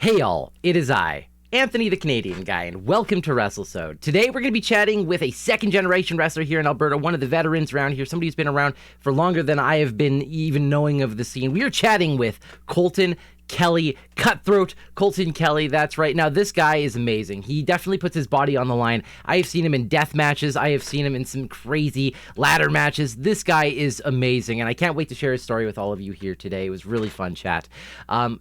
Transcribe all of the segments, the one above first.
Hey y'all, it is I, Anthony the Canadian Guy, and welcome to Wrestlesode. Today we're going to be chatting with a second generation wrestler here in Alberta, one of the veterans around here, somebody who's been around for longer than I have been even knowing of the scene. We are chatting with Colton Kelly, Cut Throat Colton Kelly. That's right. Now, this guy is amazing. He definitely puts his body on the line. I have seen him in death matches. I have seen him in some crazy ladder matches. This guy is amazing, and I can't wait to share his story with all of you here today. It was really fun chat.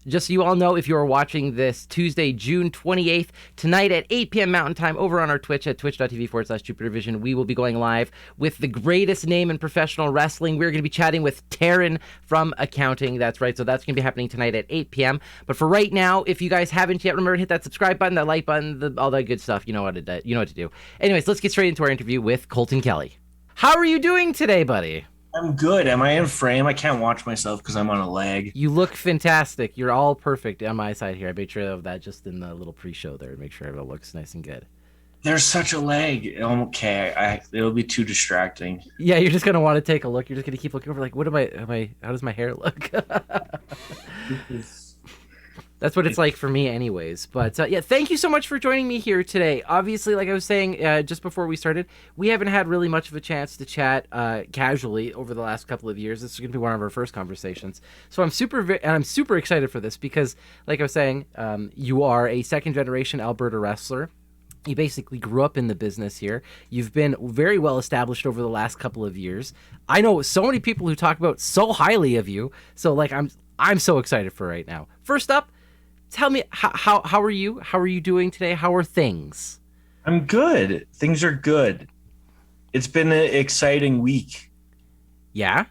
Just so you all know, if you are watching this Tuesday, June 28th, tonight at 8 p.m. Mountain Time, over on our Twitch at twitch.tv/JupiterVision, we will be going live with the greatest name in professional wrestling. We're going to be chatting with Taryn from Accounting. That's right. So that's going to be happening tonight at 8 p.m. But for right now, if you guys haven't yet, remember to hit that subscribe button, that like button, all that good stuff. You know what to do. Anyways, let's get straight into our interview with Colton Kelly. How are you doing today, buddy? I'm good. Am I in frame? I can't watch myself because I'm on a lag. You look fantastic. You're all perfect on my side here. I made sure of that just in the little pre-show there to make sure everything looks nice and good. There's such a lag. Okay, it'll be too distracting. Yeah, you're just gonna want to take a look. You're just gonna keep looking over, like, what am I? How does my hair look? That's what it's like for me anyways. But yeah, thank you so much for joining me here today. Obviously, like I was saying just before we started, we haven't had really much of a chance to chat casually over the last couple of years. This is going to be one of our first conversations. So I'm super excited for this because, like I was saying, you are a second generation Alberta wrestler. You basically grew up in the business here. You've been very well established over the last couple of years. I know so many people who talk about so highly of you. So like I'm so excited for right now. First up, tell me, how are you? How are you doing today? How are things? I'm good. Things are good. It's been an exciting week. Yeah?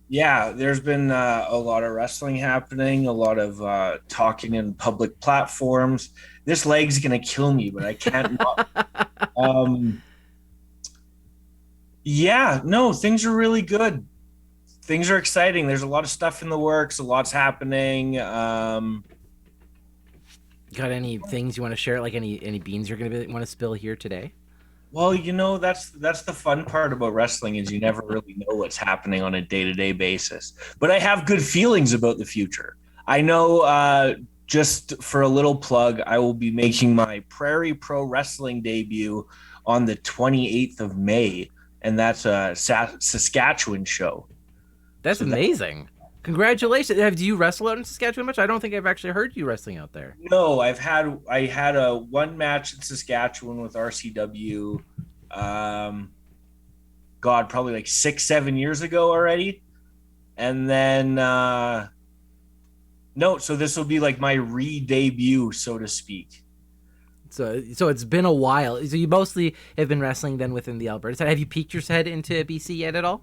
Yeah, there's been a lot of wrestling happening, a lot of talking in public platforms. This leg's going to kill me, but I can't not. Yeah, no, things are really good. Things are exciting. There's a lot of stuff in the works. A lot's happening. Got any things you want to share? Like any beans you're gonna want to spill here today? Well, that's the fun part about wrestling is you never really know what's happening on a day-to-day basis. But I have good feelings about the future. I know, just for a little plug, I will be making my Prairie Pro Wrestling debut on the 28th of May, and that's a Saskatchewan show. That's amazing. Congratulations. Do you wrestle out in Saskatchewan much? I don't think I've actually heard you wrestling out there. No, I had a one match in Saskatchewan with RCW. Probably like 6-7 years ago already. And then so this will be like my re-debut, so to speak. So it's been a while. So you mostly have been wrestling then within the Alberta side. Have you peeked your head into BC yet at all?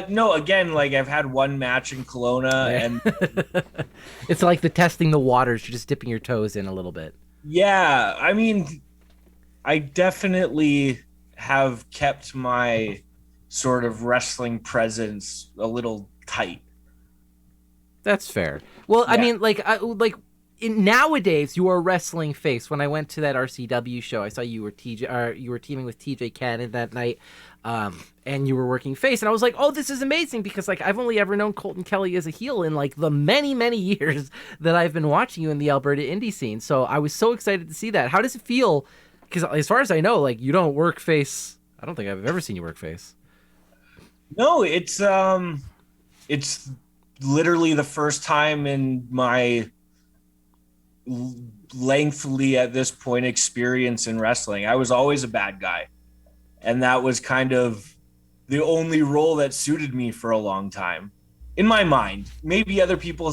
No, again, like I've had one match in Kelowna, and it's like the testing the waters. You're just dipping your toes in a little bit. Yeah, I mean, I definitely have kept my sort of wrestling presence a little tight. That's fair. Well, yeah. I mean, nowadays you are a wrestling face. When I went to that RCW show, I saw you were you were teaming with TJ Cannon that night. And you were working face, and I was like, oh, this is amazing, because like I've only ever known Colton Kelly as a heel in like the many years that I've been watching you in the Alberta indie scene. So I was so excited to see that. How does it feel? Because as far as I know, like you don't work face. I don't think I've ever seen you work face. No, it's literally the first time in my lengthily at this point experience in wrestling. I was always a bad guy. And that was kind of the only role that suited me for a long time in my mind. Maybe other people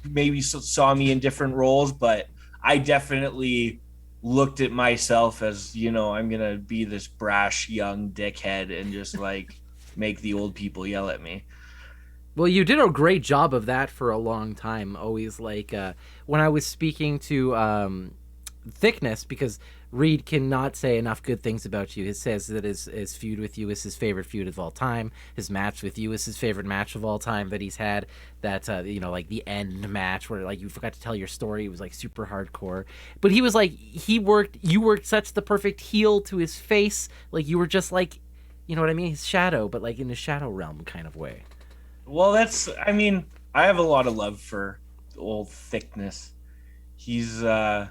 maybe saw me in different roles, but I definitely looked at myself as, I'm going to be this brash young dickhead and just like make the old people yell at me. Well, you did a great job of that for a long time. Always like when I was speaking to Thickness, because Reed cannot say enough good things about you. He says that his feud with you is his favorite feud of all time. His match with you is his favorite match of all time that he's had. That like the end match where like you forgot to tell your story. It was like super hardcore. But he was like you worked such the perfect heel to his face. Like you were just like, you know what I mean? His shadow, but like in the shadow realm kind of way. Well, I have a lot of love for old Thickness. He's I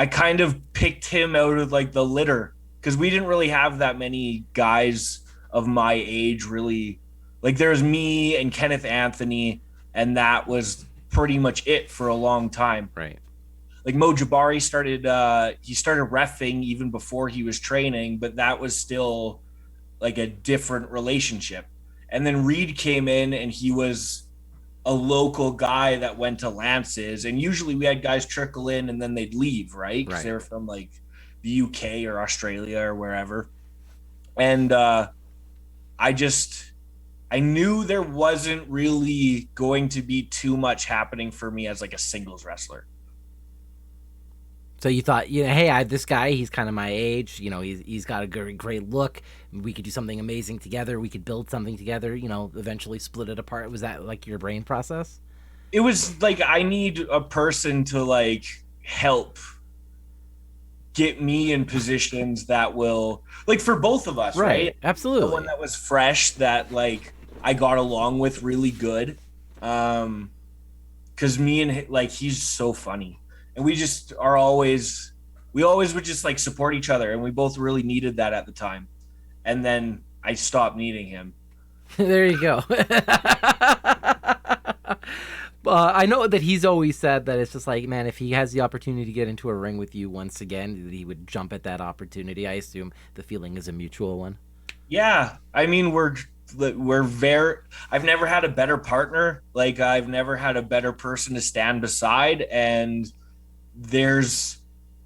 kind of picked him out of like the litter because we didn't really have that many guys of my age really. Like there's me and Kenneth Anthony, and that was pretty much it for a long time. Right. Like Mo Jabari started he started reffing even before he was training, but that was still like a different relationship. And then Reed came in and he was a local guy that went to Lance's, and usually we had guys trickle in and then they'd leave, right? Because they were from like the UK or Australia or wherever. And I knew there wasn't really going to be too much happening for me as like a singles wrestler. So you thought, hey, this guy, he's kind of my age. He's got a great look. We could do something amazing together. We could build something together. Eventually split it apart. Was that like your brain process? It was like I need a person to like help get me in positions that will like for both of us, right? Absolutely. The one that was fresh that like I got along with really good. Because me and like he's so funny. And we just we always would just like support each other, and we both really needed that at the time. And then I stopped needing him. There you go. I know that he's always said that it's just like, man, if he has the opportunity to get into a ring with you once again, he would jump at that opportunity. I assume the feeling is a mutual one. Yeah, I mean we're very. I've never had a better partner. Like I've never had a better person to stand beside, and there's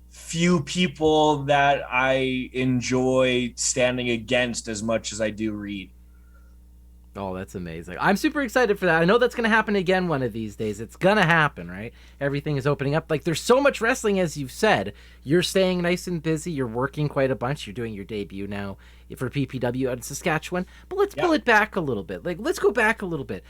few people that I enjoy standing against as much as I do Reed. Oh, that's amazing. I'm super excited for that. I know that's going to happen again one of these days. It's going to happen, right? Everything is opening up. Like, there's so much wrestling, as you've said. You're staying nice and busy. You're working quite a bunch. You're doing your debut now for PPW out in Saskatchewan. But let's pull it back a little bit. Like, let's go back a little bit.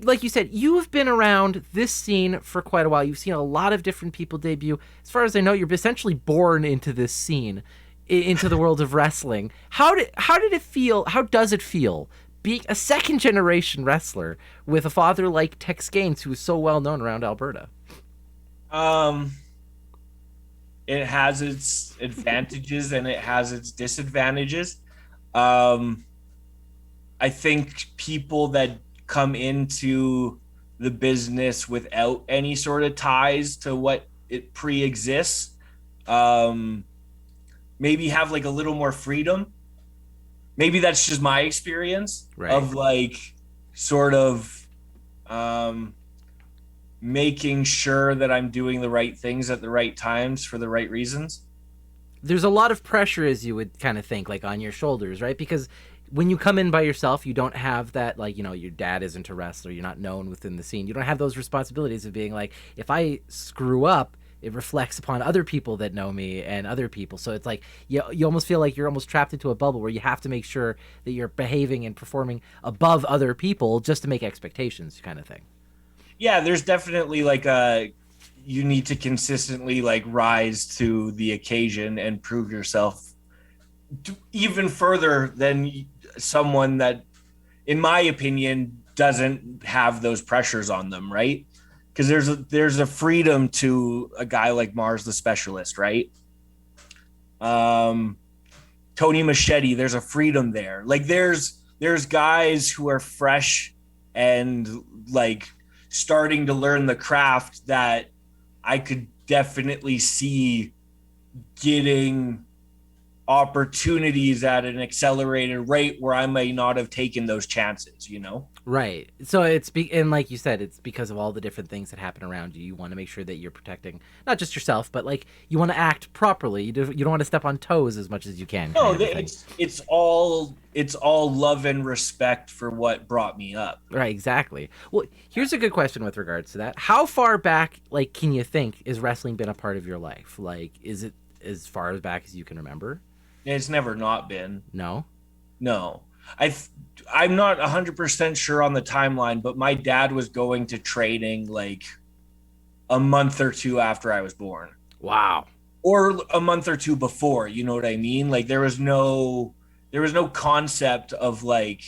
Like you said, you have been around this scene for quite a while. You've seen a lot of different people debut. As far as I know, you're essentially born into this scene, into the world of wrestling. How did it feel? How does it feel being a second generation wrestler with a father like Tex Gaines, who is so well known around Alberta? It has its advantages and it has its disadvantages. I think people that come into the business without any sort of ties to what it pre-exists maybe have like a little more freedom. Maybe that's just my experience of like sort of making sure that I'm doing the right things at the right times for the right reasons. There's a lot of pressure, as you would kind of think, like on your shoulders, right? Because when you come in by yourself, you don't have that, like, your dad isn't a wrestler. You're not known within the scene. You don't have those responsibilities of being like, if I screw up, it reflects upon other people that know me and other people. So it's like you almost feel like you're almost trapped into a bubble where you have to make sure that you're behaving and performing above other people just to make expectations kind of thing. Yeah, there's definitely like you need to consistently like rise to the occasion and prove yourself even further than someone that, in my opinion, doesn't have those pressures on them, right? Because there's a freedom to a guy like Mars the Specialist, right? Tony Machete, there's a freedom there. Like there's guys who are fresh and like starting to learn the craft that I could definitely see getting opportunities at an accelerated rate where I may not have taken those chances, Right. So and like you said, it's because of all the different things that happen around you. You want to make sure that you're protecting not just yourself, but like you want to act properly. You don't want to step on toes as much as you can. No, it's all love and respect for what brought me up. Right, exactly. Well, here's a good question with regards to that. How far back, like, can you think is wrestling been a part of your life? Like, is it as far as back as you can remember? It's never not been. No. I'm not 100% sure on the timeline, but my dad was going to training like a month or two after I was born. Wow. Or a month or two before, you know what I mean? Like there was no concept of like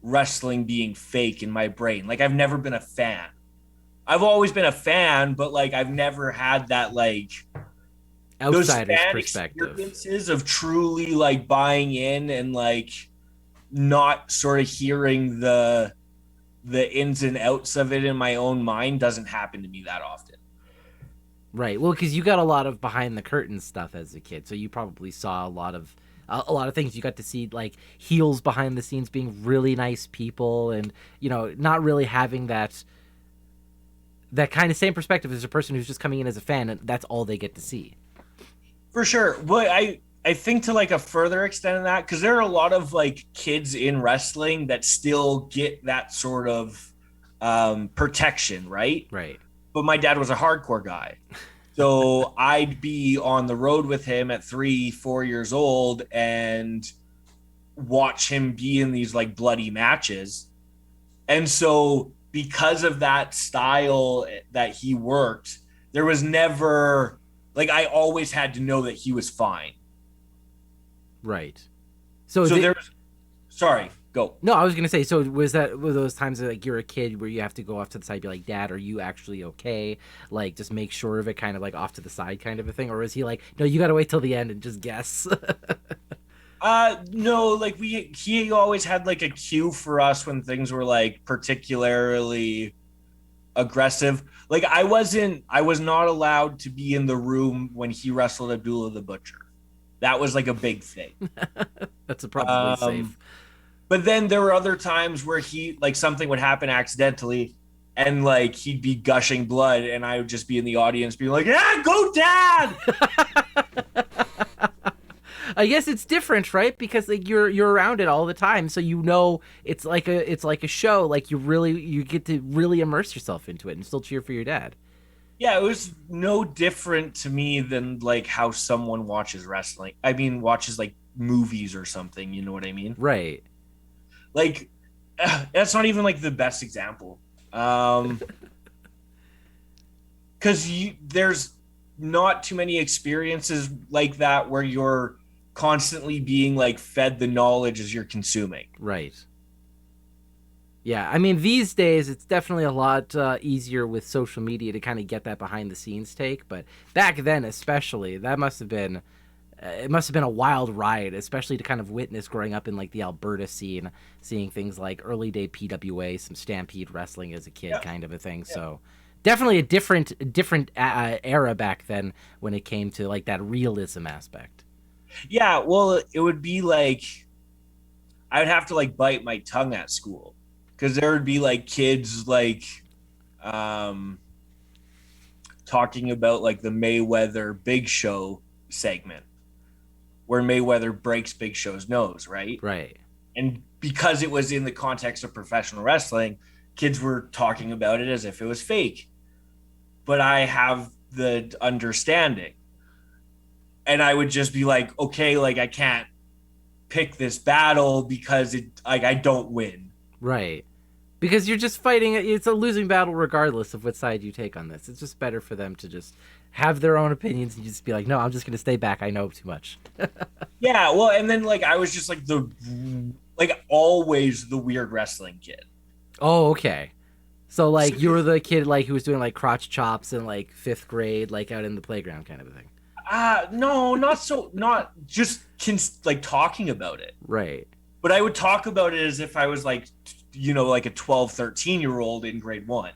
wrestling being fake in my brain. Like I've never been a fan. I've always been a fan, but like I've never had that like those Outsider's fan perspective. experiences of truly like buying in and like not sort of hearing the ins and outs of it in my own mind doesn't happen to me that often. Right. Well, because you got a lot of behind the curtain stuff as a kid, so you probably saw a lot of things. You got to see like heels behind the scenes being really nice people, and not really having that kind of same perspective as a person who's just coming in as a fan, and that's all they get to see. For sure. But I think to like a further extent of that, because there are a lot of like kids in wrestling that still get that sort of protection, right? Right. But my dad was a hardcore guy. So I'd be on the road with him at 3-4 years old and watch him be in these like bloody matches. And so because of that style that he worked, there was never like, I always had to know that he was fine. Right. So there's, sorry, go. No, I was gonna say. So were those times that like you're a kid where you have to go off to the side, and be like, "Dad, are you actually okay?" Like, just make sure of it, kind of like off to the side, kind of a thing, or is he like, "No, you got to wait till the end and just guess"? No, like he always had like a cue for us when things were like particularly aggressive. Like I was not allowed to be in the room when he wrestled Abdullah the Butcher. That was like a big thing. That's probably safe. But then there were other times where he like something would happen accidentally and like he'd be gushing blood and I would just be in the audience being like, "Yeah, go Dad." I guess it's different, right? Because like you're around it all the time, so it's like a show. Like you get to really immerse yourself into it and still cheer for your dad. Yeah, it was no different to me than like how someone watches wrestling. I mean, watches like movies or something, you know what I mean? Right. Like that's not even like the best example. Cuz there's not too many experiences like that where you're constantly being like fed the knowledge as you're consuming. Right. Yeah, I mean, these days it's definitely a lot easier with social media to kind of get that behind the scenes take, but back then especially, that must have been a wild ride, especially to kind of witness growing up in like the Alberta scene, seeing things like early day PWA, some Stampede wrestling as a kid, kind of a thing. Yeah. So definitely a different era back then when it came to like that realism aspect. Yeah, well, it would be like I would have to like bite my tongue at school because there would be like kids like talking about like the Mayweather Big Show segment where Mayweather breaks Big Show's nose, right? Right. And because it was in the context of professional wrestling, kids were talking about it as if it was fake. But I have the understanding. And I would just be like, okay, like I can't pick this battle because I don't win. Right. Because you're just fighting, it's a losing battle regardless of what side you take on this. It's just better for them to just have their own opinions and just be like, no, I'm just going to stay back. I know too much. Yeah, well, and then like I was just like always the weird wrestling kid. Oh, okay. So like you were the kid like who was doing like crotch chops in like 5th grade, like out in the playground kind of a thing. No, not just like talking about it. Right. But I would talk about it as if I was like, like a 12, 13-year-old in grade 1.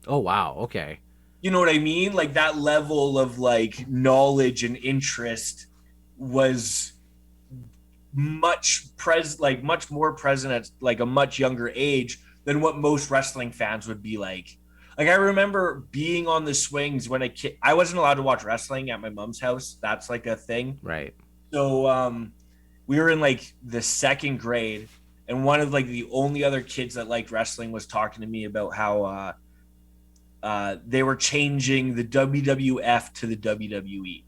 Oh, wow. Okay. You know what I mean? Like that level of like knowledge and interest was much more present at like a much younger age than what most wrestling fans would be like. Like I remember being on the swings when I wasn't allowed to watch wrestling at my mom's house. That's like a thing. Right. So we were in like the 2nd grade, and one of like the only other kids that liked wrestling was talking to me about how they were changing the WWF to the WWE.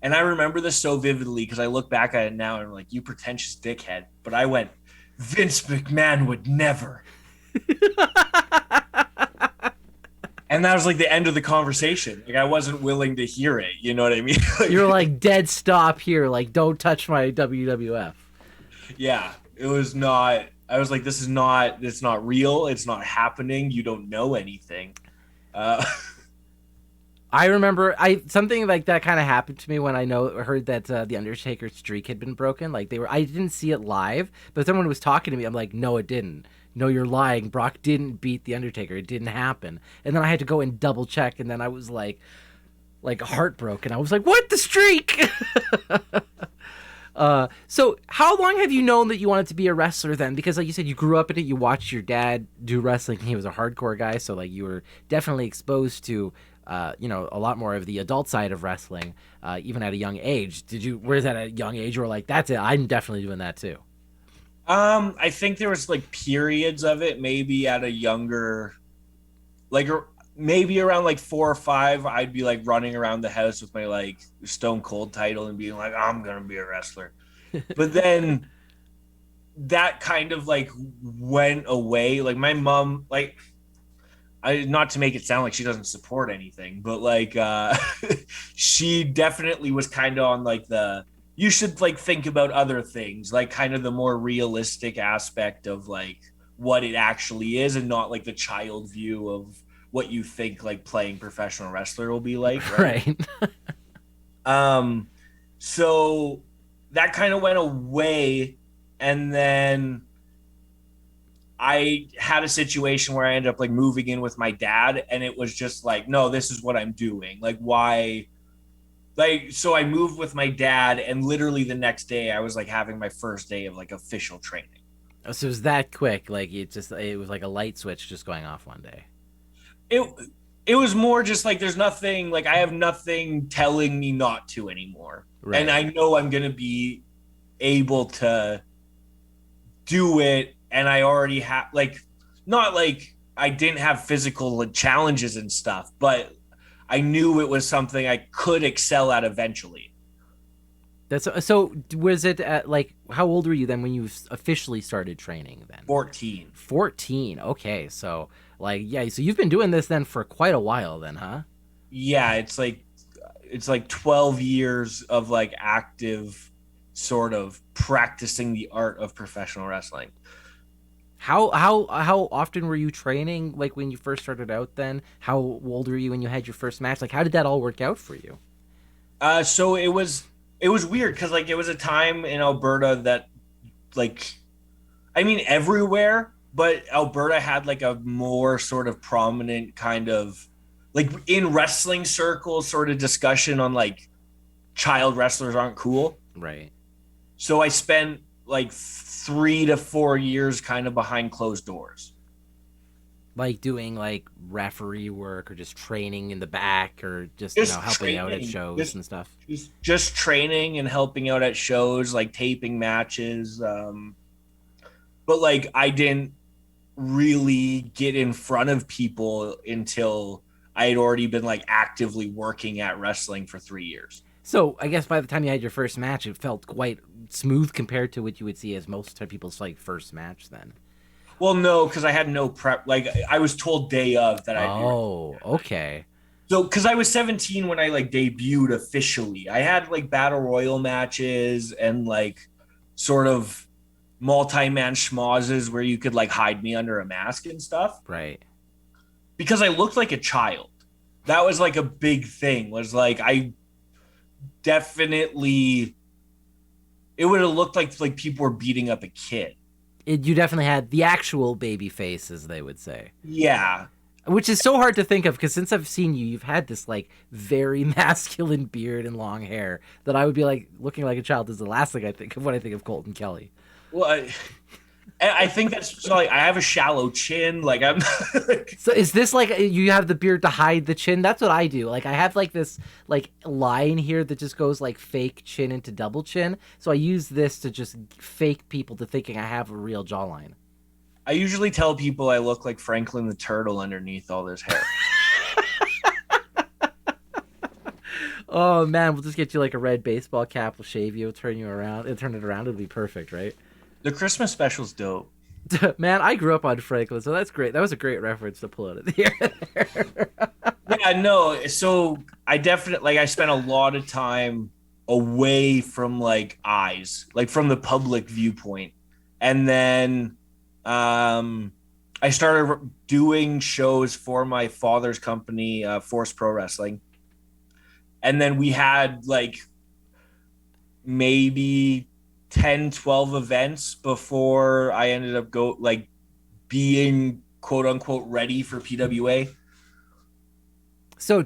And I remember this so vividly because I look back at it now and I'm like, you pretentious dickhead. But I went, Vince McMahon would never. And that was like the end of the conversation. Like I wasn't willing to hear it. You know what I mean? You're like, dead stop here. Like, don't touch my WWF. Yeah, it was not. I was like, it's not real. It's not happening. You don't know anything. I remember something like that kind of happened to me when heard that the Undertaker's streak had been broken. Like I didn't see it live, but someone was talking to me. I'm like, no, it didn't. No, you're lying. Brock didn't beat the Undertaker. It didn't happen. And then I had to go and double check, and then I was like heartbroken. I was like, what, the streak? So how long have you known that you wanted to be a wrestler then? Because like you said, you grew up in it. You watched your dad do wrestling. He was a hardcore guy, so like you were definitely exposed to a lot more of the adult side of wrestling, even at a young age. Where's that at a young age? You were like, that's it. I'm definitely doing that too. I think there was like periods of it, maybe at a younger, like maybe around like 4 or 5, I'd be like running around the house with my like Stone Cold title and being like, I'm going to be a wrestler. But then that kind of like went away. Like my mom, like, not to make it sound like she doesn't support anything, but like she definitely was kind of on like you should like think about other things, like kind of the more realistic aspect of like what it actually is, and not like the child view of what you think like playing professional wrestler will be like, right? So that kind of went away, and then I had a situation where I ended up like moving in with my dad, and it was just like, no, this is what I'm doing. Like, why? Like, so I moved with my dad, and literally the next day I was like having my first day of like official training. Oh, so it was that quick? Like it was like a light switch just going off one day. It was more just like, there's nothing, like I have nothing telling me not to anymore. Right. And I know I'm going to be able to do it. And I already have, like, not like I didn't have physical challenges and stuff, but I knew it was something I could excel at eventually. So was it at like, how old were you then when you officially started training then? 14. 14. Okay. So like, yeah. So you've been doing this then for quite a while then, huh? Yeah. It's like 12 years of like active sort of practicing the art of professional wrestling. How often were you training? Like when you first started out then? How old were you when you had your first match? Like how did that all work out for you? So it was weird because like it was a time in Alberta that like, I mean everywhere, but Alberta had like a more sort of prominent kind of like in wrestling circles sort of discussion on like child wrestlers aren't cool. Right. So I spent like 3 to 4 years kind of behind closed doors. Like doing like referee work or just training in the back or just helping out at shows and stuff. Just training and helping out at shows, like taping matches. But like I didn't really get in front of people until I had already been like actively working at wrestling for 3 years. So I guess by the time you had your first match, it felt quite smooth compared to what you would see as most people's like first match then. Well, no, because I had no prep. Like I was told day of that I'd be. Oh, okay. So, because I was 17 when I like debuted officially, I had like battle royal matches and like sort of multi-man schmozzes where you could like hide me under a mask and stuff. Right. Because I looked like a child. That was like a big thing. Was like I definitely. It would have looked like people were beating up a kid. You definitely had the actual baby face, as they would say. Yeah. Which is so hard to think of, because since I've seen you, you've had this, like, very masculine beard and long hair that I would be, like, looking like a child is the last thing I think of when I think of Colton Kelly. Well, I think that's, like, I have a shallow chin. Like, I'm... So is this, like, you have the beard to hide the chin? That's what I do. Like, I have, like, this, like, line here that just goes, like, fake chin into double chin. So I use this to just fake people to thinking I have a real jawline. I usually tell people I look like Franklin the Turtle underneath all this hair. Oh, man, we'll just get you, like, a red baseball cap. We'll shave you, turn it around. It'll be perfect, right? The Christmas special's dope. Man, I grew up on Franklin, so that's great. That was a great reference to pull out of the air. Yeah, no. So I definitely, like, I spent a lot of time away from, like, eyes, like, from the public viewpoint. And then I started doing shows for my father's company, Force Pro Wrestling. And then we had like maybe 10, 12 events before I ended up being quote unquote ready for PWA. So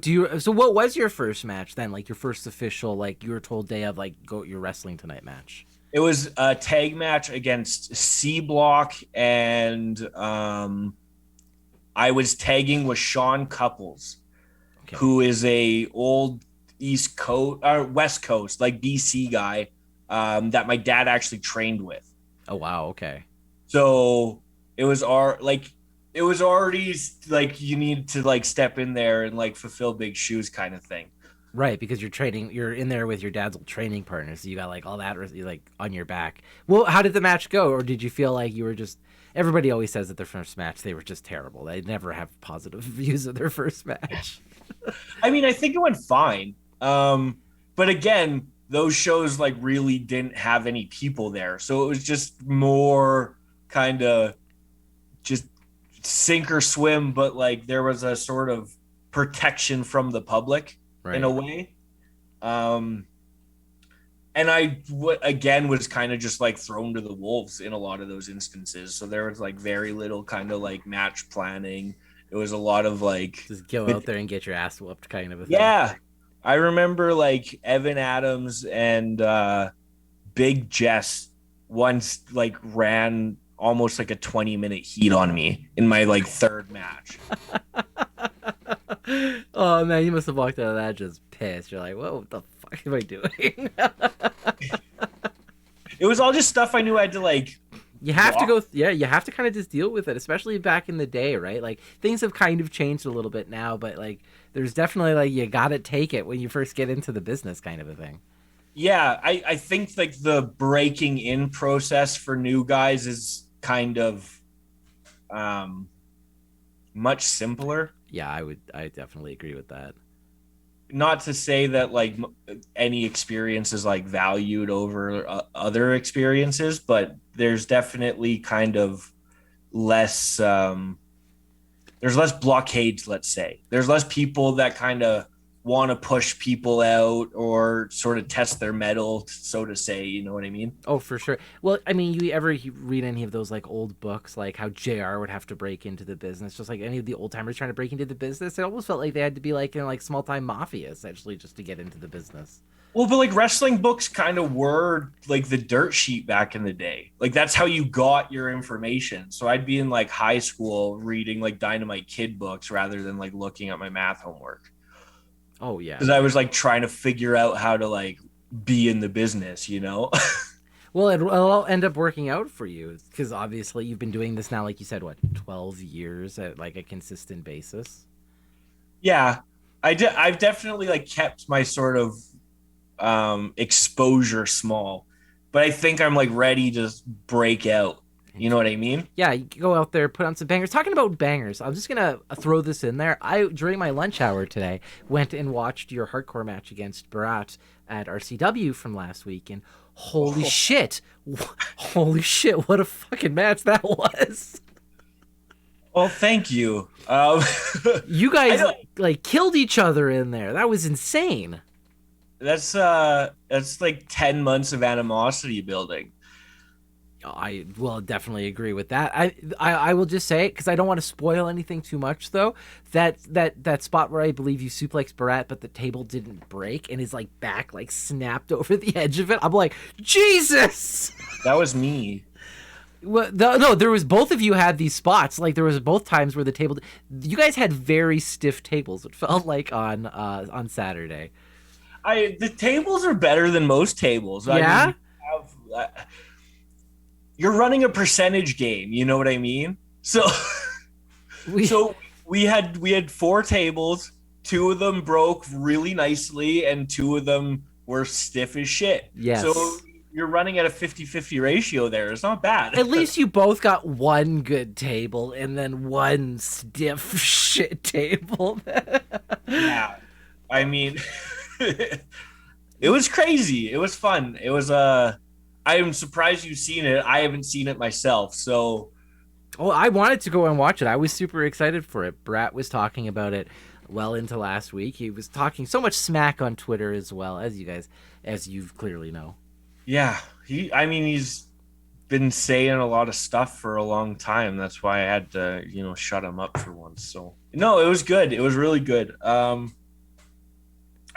what was your first match then? Like your first official, like you were told day of like go your wrestling tonight match? It was a tag match against C Block, and I was tagging with Sean Couples, Okay. who is a old East Coast or West Coast, like BC guy, that my dad actually trained with. Oh wow, okay. So it was it was already like you need to like step in there and like fulfill big shoes kind of thing. Right, because you're in there with your dad's old training partner, so you got like all that like on your back. Well, how did the match go, or did you feel like you were just? Everybody always says that their first match they were just terrible. They never have positive views of their first match. I mean, I think it went fine. But again, those shows like really didn't have any people there, so it was just more kind of just sink or swim. But like there was a sort of protection from the public Right. in a way. And again was kind of just like thrown to the wolves in a lot of those instances. So there was like very little kind of like match planning. It was a lot of like Just go out there and get your ass whooped, kind of a thing. yeah. I remember like Evan Adams and Big Jess once like ran almost like a 20-minute heat on me in my like third match. Oh man, you must have walked out of that just pissed. You're like, what the fuck am I doing? It was all just stuff I knew I had to like You have to go, yeah, you have to kind of just deal with it, especially back in the day, right? Like things have kind of changed a little bit now, but like there's definitely like you gotta take it when you first get into the business, kind of a thing. yeah, I think like the breaking in process for new guys is kind of much simpler. Yeah, I definitely agree with that. Not to say that like any experience is like valued over other experiences, but there's definitely kind of less there's less blockades, let's say. There's less people that kind of want to push people out or sort of test their mettle, so to say, you know what I mean? Oh, for sure. Well, I mean, you ever read any of those like old books, like how JR would have to break into the business, just like any of the old timers trying to break into the business? It almost felt like they had to be like in like small time mafia essentially just to get into the business. Well, but like wrestling books kind of were like the dirt sheet back in the day. Like that's how you got your information. So I'd be in like high school reading like Dynamite Kid books rather than like looking at my math homework. Oh yeah. Because I was like trying to figure out how to like be in the business, you know? Well, it'll all end up working out for you because obviously you've been doing this now, like you said, what, 12 years at like a consistent basis? Yeah. I've definitely like kept my sort of exposure small, but I think I'm like ready to break out. You know what I mean? Yeah, you go out there, put on some bangers. Talking about bangers, I'm just gonna throw this in there. I during my lunch hour today went and watched your hardcore match against Barat at RCW from last week, and holy shit, holy shit, what a fucking match that was! Well, thank you. You guys like killed each other in there. That was insane. That's like 10 months of animosity building. I will definitely agree with that. I will just say it because I don't want to spoil anything too much though. That spot where I believe you suplexed Barat, but the table didn't break and his like back like snapped over the edge of it. I'm like, Jesus. That was me. Well, no, there was both of you had these spots. Like there was both times where the table. You guys had very stiff tables. It felt like on Saturday. The tables are better than most tables. Yeah. I mean, you're running a percentage game, you know what I mean? So we had 4 tables, 2 of them broke really nicely and 2 of them were stiff as shit. Yes. So you're running at a 50-50 ratio there. It's not bad. At least you both got one good table and then one stiff shit table. Yeah. I mean it was crazy. It was fun. It was I am surprised you've seen it. I haven't seen it myself. So Oh, I wanted to go and watch it. I was super excited for it. Brat was talking about it well into last week. He was talking so much smack on Twitter as well, as you clearly know. Yeah, he's been saying a lot of stuff for a long time. That's why I had to, shut him up for once. So no, it was good. It was really good.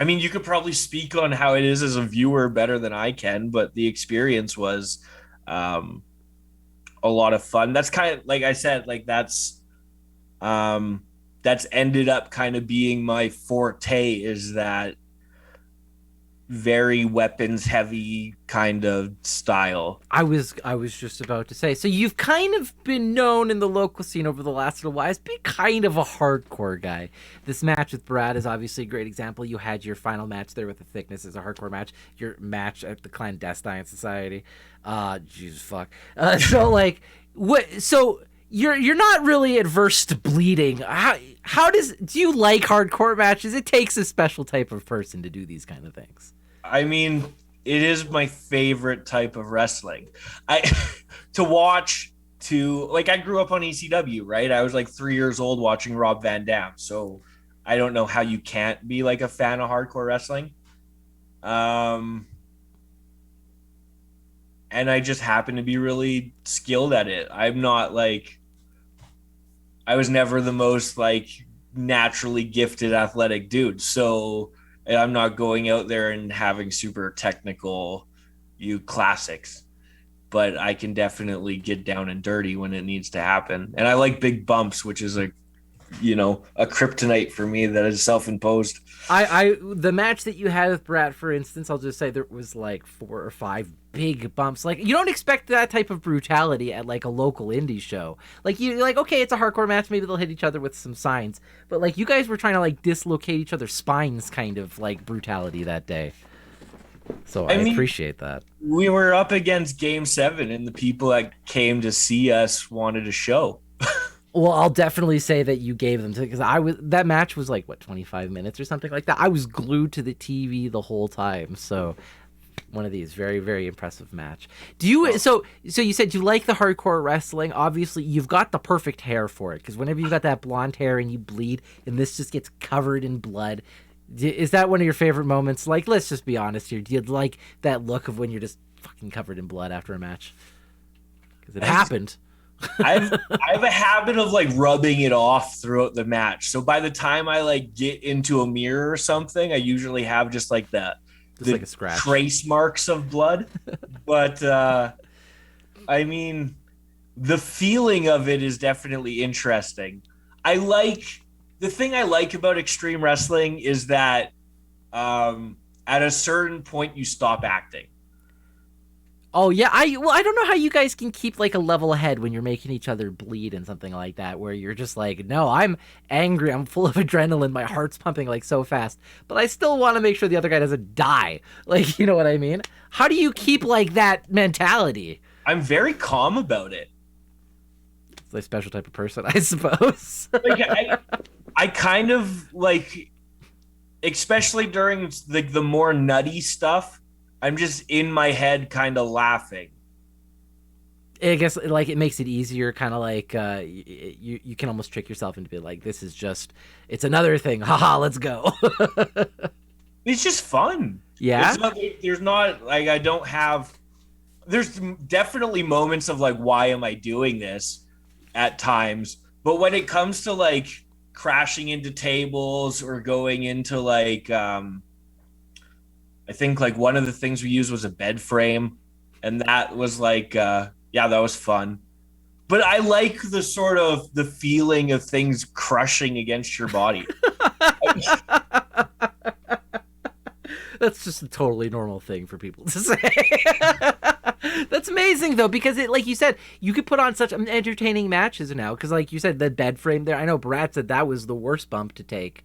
You could probably speak on how it is as a viewer better than I can, but the experience was um, a lot of fun. That's kind of like I said, like that's ended up kind of being my forte, is that very weapons heavy kind of style. I was just about to say. So you've kind of been known in the local scene over the last little while as being kind of a hardcore guy. This match with Brad is obviously a great example. You had your final match there with the Thickness as a hardcore match. Your match at the Clandestine Society. Jesus fuck. So like what? So you're not really adverse to bleeding. Do you like hardcore matches? It takes a special type of person to do these kind of things. It is my favorite type of wrestling. I to watch I grew up on ECW, right? I was like 3 years old watching Rob Van Dam. So I don't know how you can't be like a fan of hardcore wrestling. And I just happen to be really skilled at it. I was never the most like naturally gifted athletic dude. So I'm not going out there and having super technical classics, but I can definitely get down and dirty when it needs to happen. And I like big bumps, which is a kryptonite for me that is self-imposed. The match that you had with Brat, for instance, I'll just say there was like 4 or 5 big bumps. Like you don't expect that type of brutality at like a local indie show. Like you're like, okay, it's a hardcore match, maybe they'll hit each other with some signs. But like you guys were trying to like dislocate each other's spines, kind of like brutality that day. So I appreciate that. We were up against Game 7, and the people that came to see us wanted a show. Well, I'll definitely say that you gave them to, because that match was like 25 minutes or something like that. I was glued to the TV the whole time. So one of these very, very impressive match. So you said you like the hardcore wrestling. Obviously, you've got the perfect hair for it, because whenever you've got that blonde hair and you bleed and this just gets covered in blood, is that one of your favorite moments? Like, let's just be honest here. Do you like that look of when you're just fucking covered in blood after a match? Because it happened. I have a habit of like rubbing it off throughout the match. So by the time I like get into a mirror or something, I usually have just like the like a scratch, trace marks of blood. But the feeling of it is definitely interesting. The thing I like about extreme wrestling is that at a certain point you stop acting. Oh yeah, I don't know how you guys can keep like a level head when you're making each other bleed and something like that, where you're just like, no, I'm angry, I'm full of adrenaline, my heart's pumping like so fast, but I still want to make sure the other guy doesn't die. Like, you know what I mean? How do you keep like that mentality? I'm very calm about it. It's a special type of person, I suppose. I kind of like, especially during like the more nutty stuff, I'm just in my head kind of laughing. I guess like it makes it easier, kind of like you can almost trick yourself into being like, this is just, it's another thing. Haha, let's go. It's just fun. Yeah. There's definitely moments of like, why am I doing this at times? But when it comes to like crashing into tables or going into like, I think like one of the things we used was a bed frame, and that was like, that was fun. But I like the sort of the feeling of things crushing against your body. That's just a totally normal thing for people to say. That's amazing though, because it, like you said, you could put on such entertaining matches now. Because like you said, the bed frame there, I know Brad said that was the worst bump to take.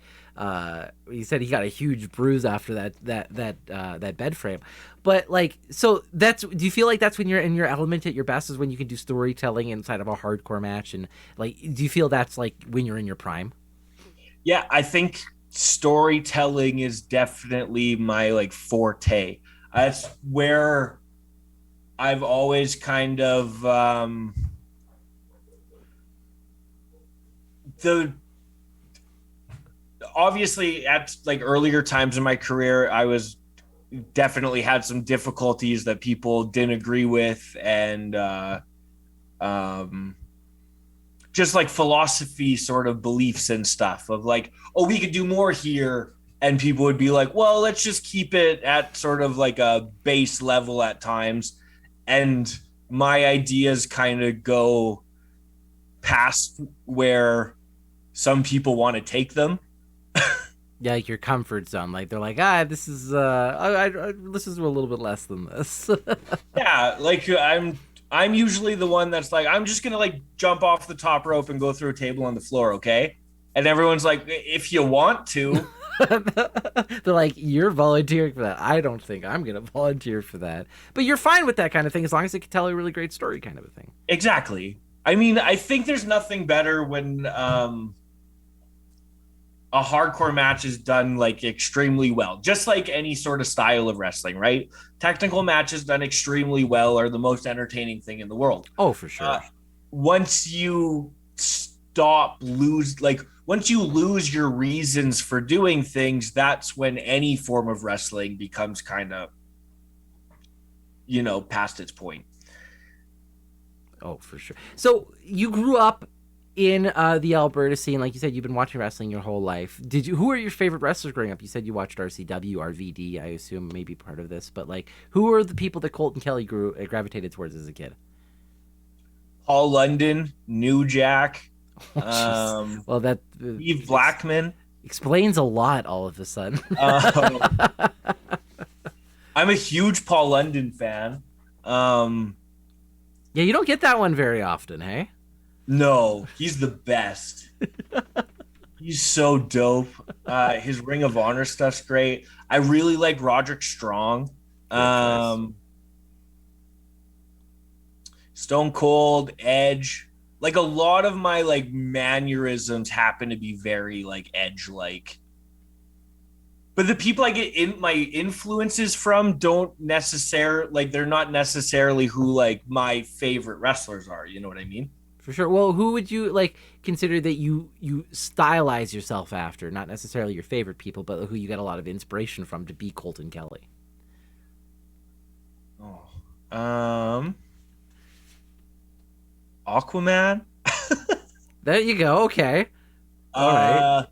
He said he got a huge bruise after that bed frame. But like, so do you feel like that's when you're in your element at your best, is when you can do storytelling inside of a hardcore match? And like, do you feel that's like when you're in your prime? Yeah, I think storytelling is definitely my like forte. That's where I've always kind of the obviously at like earlier times in my career, I was definitely had some difficulties that people didn't agree with, and just like philosophy sort of beliefs and stuff of like, oh, we could do more here. And people would be like, well, let's just keep it at sort of like a base level at times. And my ideas kind of go past where some people want to take them. Yeah, like your comfort zone. Like they're like, this is listen to a little bit less than this. Yeah, like I'm usually the one that's like, I'm just gonna like jump off the top rope and go through a table on the floor, okay? And everyone's like, if you want to. They're like, you're volunteering for that. I don't think I'm gonna volunteer for that. But you're fine with that kind of thing as long as it can tell a really great story, kind of a thing. Exactly. I mean, I think there's nothing better when a hardcore match is done like extremely well, just like any sort of style of wrestling, right? Technical matches done extremely well are the most entertaining thing in the world. Oh, for sure. Once you once you lose your reasons for doing things, that's when any form of wrestling becomes kind of, past its point. Oh, for sure. So you grew up in the Alberta scene, like you said, you've been watching wrestling your whole life. Who are your favorite wrestlers growing up? You said you watched RCW, RVD, I assume maybe part of this, but like, who are the people that Colton Kelly gravitated towards as a kid? Paul London, New Jack, well, that Steve Blackman explains a lot all of a sudden. I'm a huge Paul London fan. Yeah, you don't get that one very often, hey? No, he's the best. He's so dope. His Ring of Honor stuff's great. I really like Roderick Strong. Stone Cold, Edge. Like a lot of my like mannerisms happen to be very like Edge-like. But the people I get in my influences from don't necessarily like, they're not necessarily who like my favorite wrestlers are. You know what I mean? For sure. Well, who would you like consider that you stylize yourself after? Not necessarily your favorite people, but who you get a lot of inspiration from to be Colton Kelly. Aquaman. There you go. Okay. All right.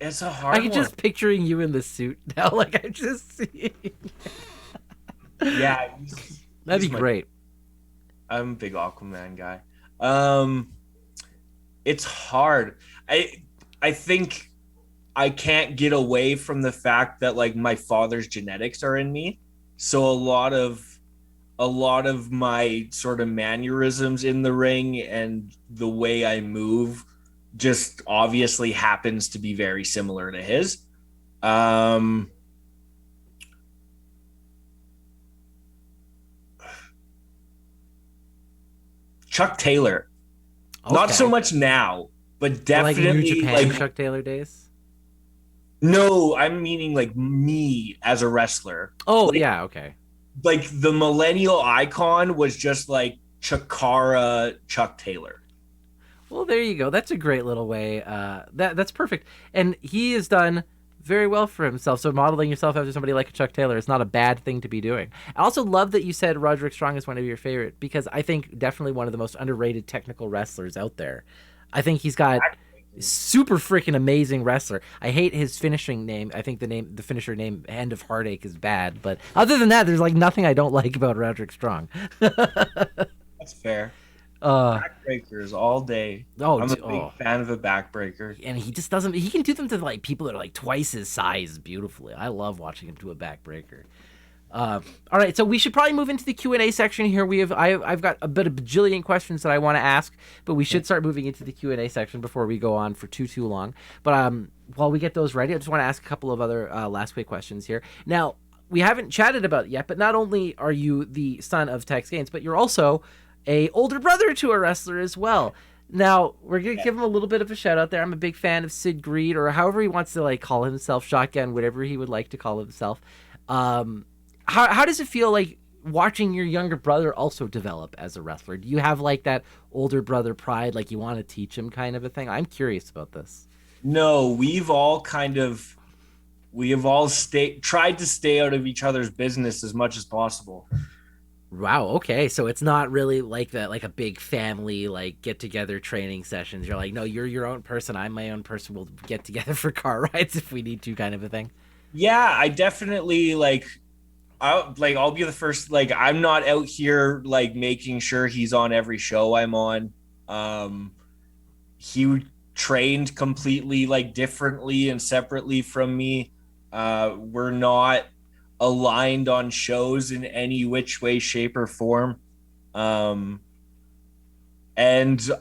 It's a hard one. I'm just picturing you in the suit now. Like I'm just seeing. Yeah, that'd be great. I'm a big Aquaman guy. It's hard. I think I can't get away from the fact that like my father's genetics are in me. So a lot of my sort of mannerisms in the ring and the way I move just obviously happens to be very similar to his. Chuck Taylor. Okay. Not so much now, but definitely like New Japan Chuck Taylor days. No, I'm meaning like me as a wrestler. Oh, like, yeah, okay. Like the millennial icon was just like Chikara Chuck Taylor. Well, there you go. That's a great little way. That's perfect. And he has done very well for himself. So modeling yourself after somebody like a Chuck Taylor is not a bad thing to be doing. I also love that you said Roderick Strong is one of your favorite, because I think definitely one of the most underrated technical wrestlers out there. I think he's got super freaking amazing wrestler. I hate his finishing name. I think the finisher name End of Heartache is bad, but other than that, there's like nothing I don't like about Roderick Strong. That's fair. Backbreakers all day. Oh, I'm a big fan of a backbreaker. And he just doesn't. He can do them to like people that are like twice his size beautifully. I love watching him do a backbreaker. All right, so we should probably move into the Q&A section here. I've got a bajillion questions that I want to ask, but we should start moving into the Q&A section before we go on for too long. But while we get those ready, I just want to ask a couple of other last quick questions here. Now, we haven't chatted about it yet, but not only are you the son of Tex Gaines, but you're also a older brother to a wrestler as well. Now, we're going to give him a little bit of a shout out there. I'm a big fan of Sid Greed, or however he wants to like call himself, Shotgun, whatever he would like to call himself. How does it feel like watching your younger brother also develop as a wrestler? Do you have like that older brother pride, like you want to teach him kind of a thing? I'm curious about this. No, we have all tried to stay out of each other's business as much as possible. Wow. Okay. So it's not really like that, like a big family, like get together training sessions. You're like, no, you're your own person. I'm my own person. We'll get together for car rides if we need to, kind of a thing. Yeah, I definitely I'll be the first. Like, I'm not out here like making sure he's on every show I'm on. He trained completely like differently and separately from me. We're not aligned on shows in any which way, shape, or form. And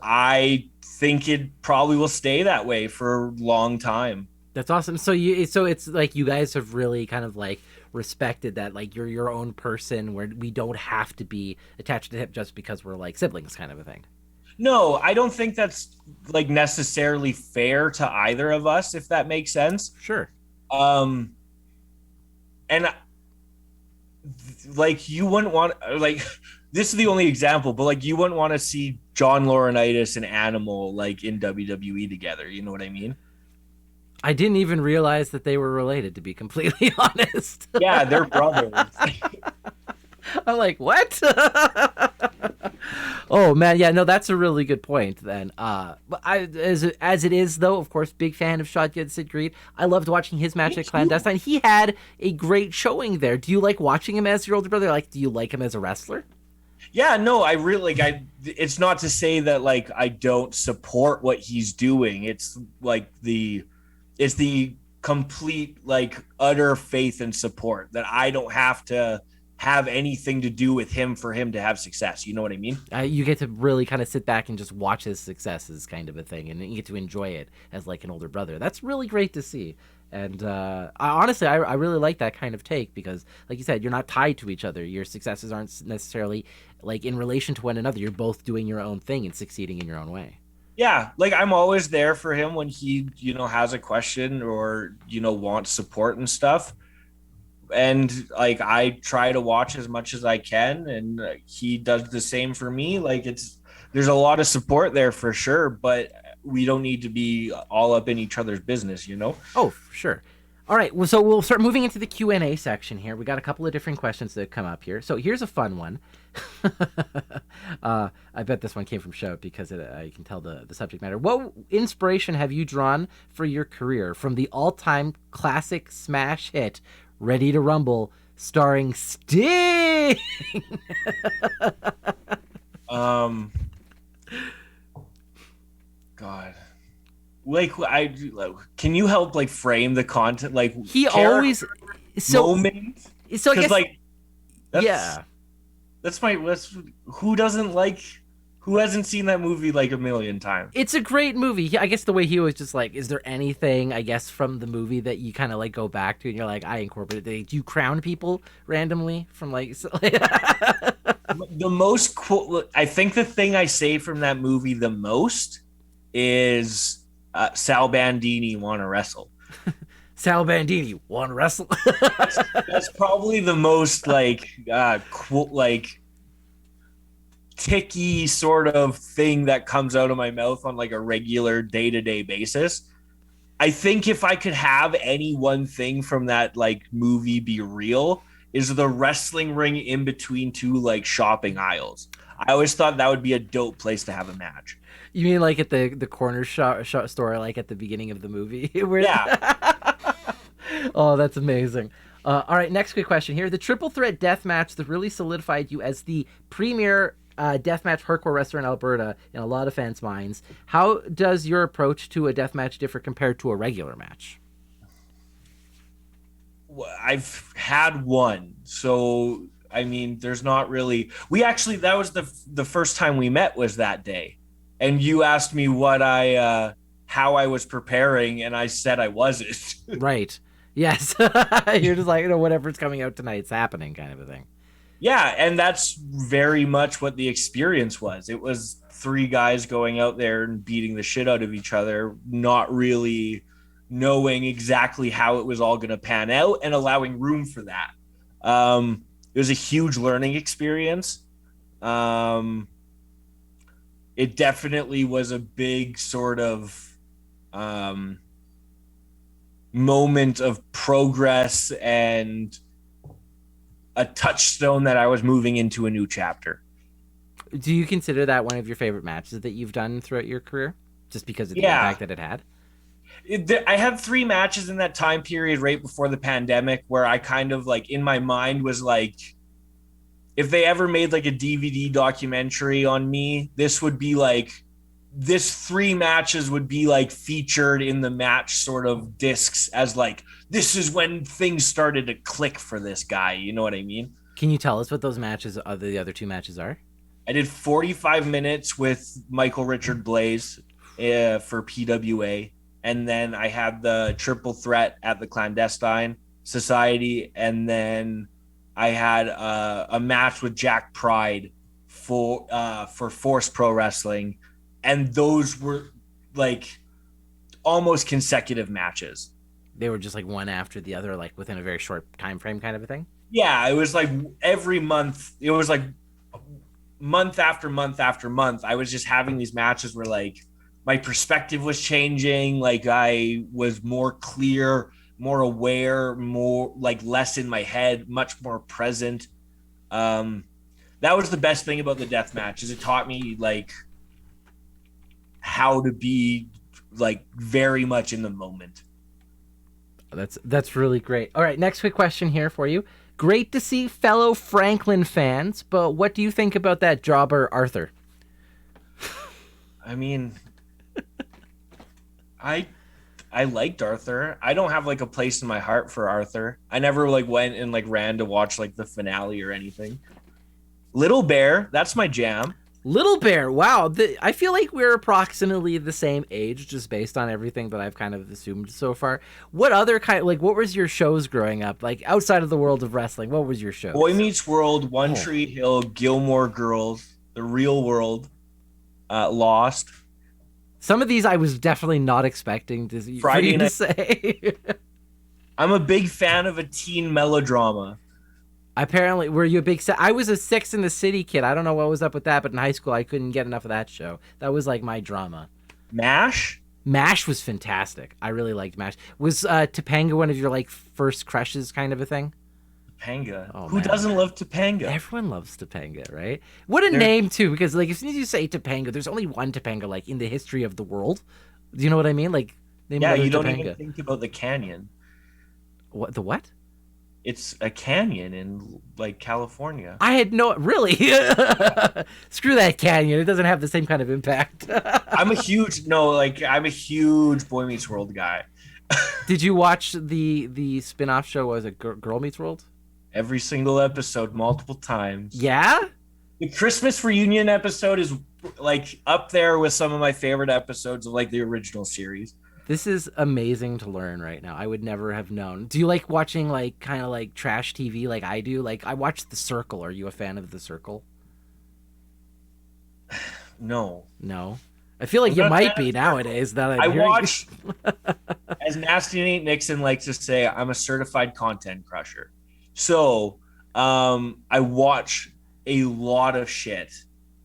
I think it probably will stay that way for a long time. That's awesome. So it's like you guys have really kind of like respected that, like you're your own person, where we don't have to be attached to him just because we're like siblings, kind of a thing. No, I don't think that's like necessarily fair to either of us, if that makes sense. Sure. Um, and like you wouldn't want like this is the only example, but like you wouldn't want to see John Laurinaitis and Animal like in WWE together. You know what I mean? I didn't even realize that they were related, to be completely honest. Yeah, they're brothers. I'm like, what? Oh man, yeah, no, that's a really good point. Then, but as it is though, of course, big fan of Shotgun Sid Greed. I loved watching his match at Clandestine. He had a great showing there. Do you like watching him as your older brother? Like, do you like him as a wrestler? Yeah, no, I really like. It's not to say that like I don't support what he's doing. It's like it's the complete like utter faith and support that I don't have to have anything to do with him for him to have success. You know what I mean? You get to really kind of sit back and just watch his successes, kind of a thing, and you get to enjoy it as like an older brother. That's really great to see. And honestly, I really like that kind of take because, like you said, you're not tied to each other. Your successes aren't necessarily like in relation to one another. You're both doing your own thing and succeeding in your own way. Yeah, like I'm always there for him when he, has a question or, wants support and stuff. And like I try to watch as much as I can, and he does the same for me. Like there's a lot of support there for sure, but we don't need to be all up in each other's business. Oh, sure. All right, well, so we'll start moving into the Q&A section here. We got a couple of different questions that come up here. So here's a fun one. I bet this one came from Shout because I can tell the subject matter. What inspiration have you drawn for your career from the all-time classic smash hit Ready to Rumble starring Sting? God. Like can you help like frame the content, like he always moment? So I guess like that's who hasn't seen that movie like a million times? It's a great movie. I guess the way he was just like, is there anything I guess from the movie that you kind of like go back to and you're like, I incorporated it? Do you crown people randomly from like the most cool? I think the thing I say from that movie the most is Sal Bandini wanna wrestle. Sal Bandini wanna wrestle. that's probably the most like ticky sort of thing that comes out of my mouth on like a regular day-to-day basis. I think if I could have any one thing from that like movie be real, is the wrestling ring in between two like shopping aisles. I always thought that would be a dope place to have a match. You mean like at the corner shop store, like at the beginning of the movie? Yeah. Oh, that's amazing. All right, next quick question here. The triple threat death match that really solidified you as the premier deathmatch hardcore wrestler in Alberta in a lot of fans' minds. How does your approach to a deathmatch differ compared to a regular match? I've had one, so I mean, there's not really. That was the first time we met was that day, and you asked me how I was preparing, and I said I wasn't. Right. Yes. You're just like, whatever's coming out tonight's happening, kind of a thing. Yeah, and that's very much what the experience was. It was three guys going out there and beating the shit out of each other, not really knowing exactly how it was all going to pan out and allowing room for that. it was a huge learning experience. It definitely was a big sort of moment of progress and a touchstone that I was moving into a new chapter. Do you consider that one of your favorite matches that you've done throughout your career, just because of the Yeah. impact that it had? I had 3 matches in that time period right before the pandemic where I kind of like in my mind was like, if they ever made like a DVD documentary on me, this 3 matches would be like featured in the match sort of discs as like, this is when things started to click for this guy. You know what I mean? Can you tell us what those matches, the other 2 matches are? I did 45 minutes with Michael Richard Blaze for PWA. And then I had the triple threat at the Clandestine Society. And then I had a match with Jack Pride for Force Pro Wrestling. And those were like almost consecutive matches. They were just like one after the other, like within a very short time frame kind of a thing? Yeah, it was like every month. It was like month after month after month. I was just having these matches where like my perspective was changing. Like I was more clear, more aware, more like less in my head, much more present. That was the best thing about the death match is it taught me like how to be like very much in the moment. That's really great. All right, next quick question here for you. Great to see fellow Franklin fans, but what do you think about that jobber Arthur? I mean, I liked Arthur. I don't have like a place in my heart for Arthur. I never like went and like ran to watch like the finale or anything. Little Bear, that's my jam. Little Bear, wow. I feel like we're approximately the same age, just based on everything that I've kind of assumed so far. What other what was your shows growing up? Like, outside of the world of wrestling, what was your show? Boy Meets World, One Tree Hill, Gilmore Girls, The Real World, Lost. Some of these I was definitely not expecting for you to say. I'm a big fan of a teen melodrama. Apparently, were you a big I was a Sex and the City kid. I don't know what was up with that, but in high school, I couldn't get enough of that show. That was like my drama. MASH? MASH was fantastic. I really liked MASH. Was Topanga one of your like first crushes kind of a thing? Topanga. Oh, who doesn't love Topanga? Everyone loves Topanga, right? What a name too, because like as soon as you say Topanga, there's only one Topanga like in the history of the world. Do you know what I mean? Like, yeah, you don't even think about the canyon. What the what? It's a canyon in like California. I had really screw that canyon. It doesn't have the same kind of impact. I'm a huge Boy Meets World guy. Did you watch the spin-off show? Was it Girl Meets World? Every single episode, multiple times. Yeah. The Christmas reunion episode is like up there with some of my favorite episodes of like the original series. This is amazing to learn right now. I would never have known. Do you like watching like kind of like trash TV like I do? Like I watched The Circle. Are you a fan of The Circle? No. I feel like you might be nowadays. That I watch, as Nasty Nate Nixon likes to say, I'm a certified content crusher. So I watch a lot of shit.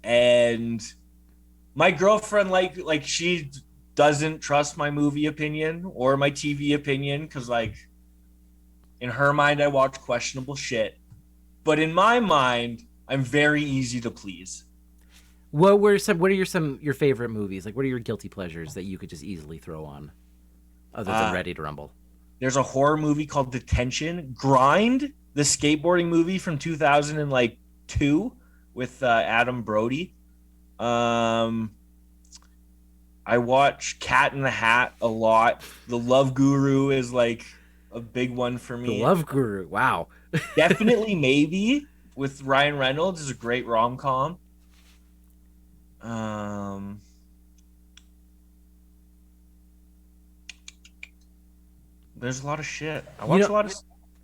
And my girlfriend, like she doesn't trust my movie opinion or my TV opinion because, like, in her mind, I watch questionable shit. But in my mind, I'm very easy to please. What are your favorite movies? Like, what are your guilty pleasures that you could just easily throw on, other than Ready to Rumble? There's a horror movie called Detention. Grind, the skateboarding movie from 2002 with Adam Brody. I watch Cat in the Hat a lot. The Love Guru is like a big one for me. The Love Guru, wow. Definitely Maybe with Ryan Reynolds is a great rom-com. There's a lot of shit. I watch a lot of.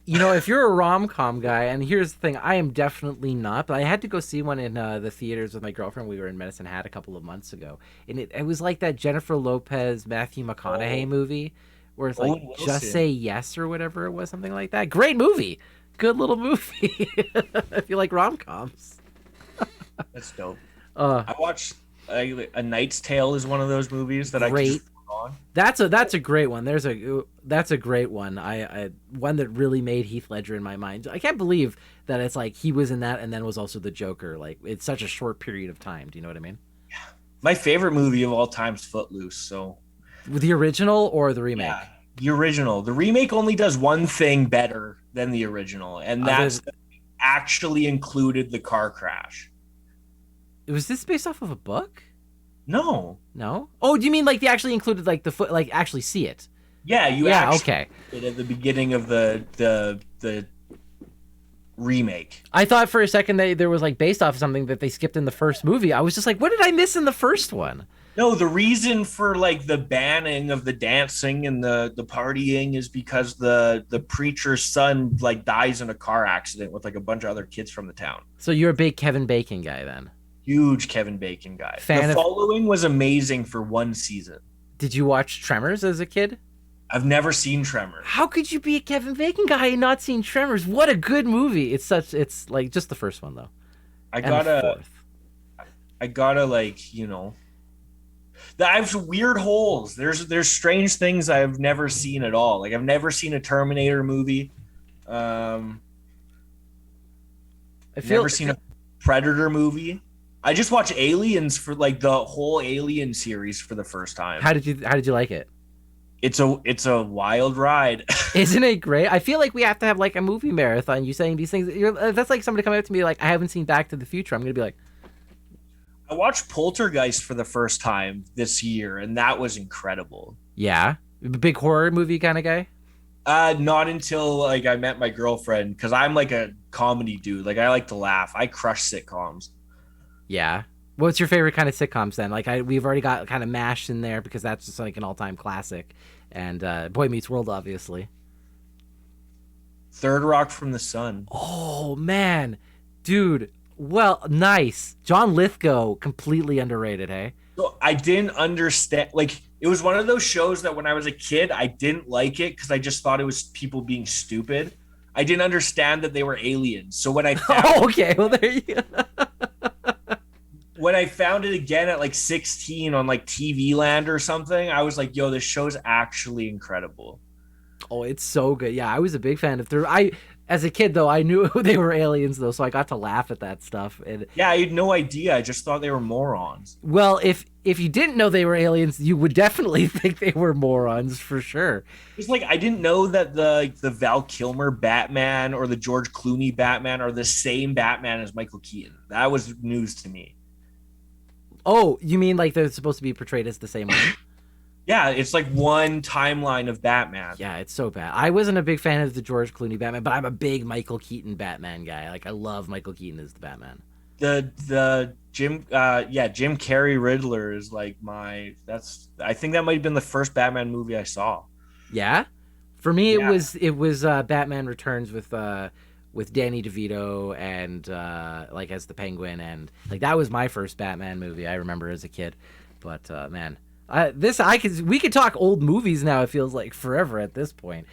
You know, if you're a rom-com guy, and here's the thing, I am definitely not, but I had to go see one in the theaters with my girlfriend. We were in Medicine Hat a couple of months ago, and it was like that Jennifer Lopez, Matthew McConaughey movie, where it's like Just Say Yes or whatever it was, something like that. Great movie. good little movie. If you like rom-coms. That's dope. Uh, I watched A Knight's Tale is one of those movies that I could just put on. That's a great one. That's a great one. I one that really made Heath Ledger in my mind. I can't believe that it's like he was in that and then was also the Joker. Like it's such a short period of time. Do you know what I mean? My favorite movie of all time is Footloose. So the original or the remake? Yeah, the original. The remake only does one thing better than the original, and that's actually included the car crash. Was this based off of a book? No. Oh, do you mean like they actually included like the foot, like actually see it? Yeah, okay. At the beginning of the remake. I thought for a second that there was like based off of something that they skipped in the first movie. I was just like, what did I miss in the first one? No, the reason for like the banning of the dancing and the partying is because the preacher's son like dies in a car accident with like a bunch of other kids from the town. So you're a big Kevin Bacon guy then? Huge Kevin Bacon guy. The Following was amazing for one season. Did you watch Tremors as a kid? I've never seen Tremors. How could you be a Kevin Bacon guy and not seen Tremors? What a good movie. It's like just the first one though. I gotta like, you know, I have weird holes. There's strange things I've never seen at all. Like I've never seen a Terminator movie. Never seen a Predator movie. I just watched Aliens for like the whole Alien series for the first time. How did you like it? It's a wild ride. Isn't it great? I feel like we have to have like a movie marathon. You saying these things, that's like somebody coming up to me like, I haven't seen Back to the Future. I'm gonna be like, I watched Poltergeist for the first time this year, and that was incredible. Yeah, big horror movie kind of guy. Not until like I met my girlfriend, because I'm like a comedy dude. Like I like to laugh. I crush sitcoms. Yeah. What's your favorite kind of sitcoms then? Like we've already got kind of MASH in there because that's just like an all-time classic, and Boy Meets World, obviously. Third Rock from the Sun. Oh man, dude. Well, nice. John Lithgow, completely underrated, hey? So I didn't understand. Like it was one of those shows that when I was a kid, I didn't like it because I just thought it was people being stupid. I didn't understand that they were aliens. So when I found okay, well there you go. When I found it again at like 16 on like TV Land or something, I was like, yo, this show's actually incredible. Oh, it's so good. Yeah, I was a big fan of as a kid though, I knew they were aliens though, so I got to laugh at that stuff. And yeah, I had no idea. I just thought they were morons. Well, if you didn't know they were aliens, you would definitely think they were morons for sure. It's like I didn't know that the Val Kilmer Batman or the George Clooney Batman are the same Batman as Michael Keaton. That was news to me. Oh, you mean like they're supposed to be portrayed as the same one? Yeah, it's like one timeline of Batman. Yeah, it's so bad. I wasn't a big fan of the George Clooney Batman, but I'm a big Michael Keaton Batman guy. Like I love Michael Keaton as the Batman. The Jim Carrey Riddler is like I think that might have been the first Batman movie I saw. Yeah? For me it was Batman Returns with Danny DeVito and like as the Penguin, and like that was my first Batman movie I remember as a kid. But man, we could talk old movies now. It feels like forever at this point.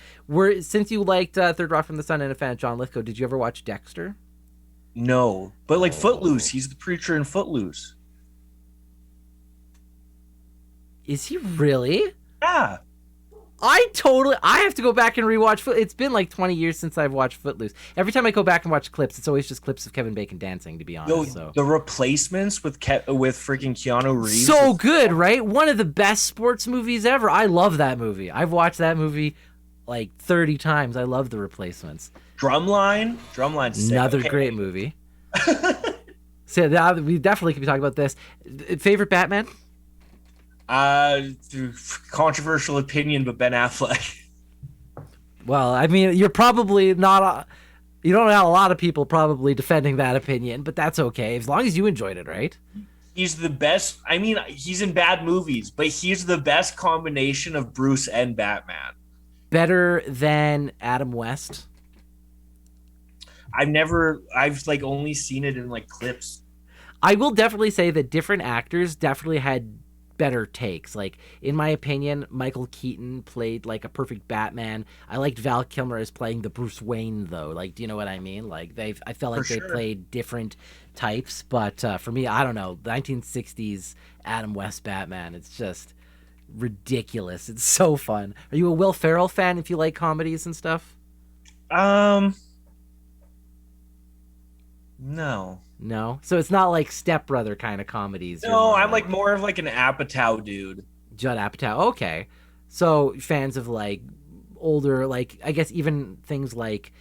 Since you liked Third Rock from the Sun and a fan of John Lithgow, did you ever watch Dexter? No, but like Footloose, he's the preacher in Footloose. Is he really? Yeah. I have to go back and rewatch It's been like 20 years since I've watched Footloose. Every time I go back and watch clips, it's always just clips of Kevin Bacon dancing, to be honest. The Replacements with freaking Keanu Reeves. So good, right? One of the best sports movies ever. I love that movie. I've watched that movie like 30 times. I love The Replacements. Drumline's sick. Another great movie. So now we definitely could be talking about this. Favorite Batman? Controversial opinion, but Ben Affleck. Well, I mean, you're probably not. You don't have a lot of people probably defending that opinion, but that's okay as long as you enjoyed it, right? He's the best. I mean, he's in bad movies, but he's the best combination of Bruce and Batman. Better than Adam West? I've like only seen it in like clips. I will definitely say that different actors definitely had better takes. Like, in my opinion, Michael Keaton played like a perfect Batman. I liked Val Kilmer as playing the Bruce Wayne, though. Like, do you know what I mean? Like, I felt like they played different types. But for me, I don't know, 1960s Adam West Batman, it's just ridiculous. It's so fun. Are you a Will Ferrell fan if you like comedies and stuff? No. No? So it's not like Step Brother kind of comedies. No, I'm like more of like an Apatow dude. Judd Apatow. Okay. So fans of like older, like I guess even things like,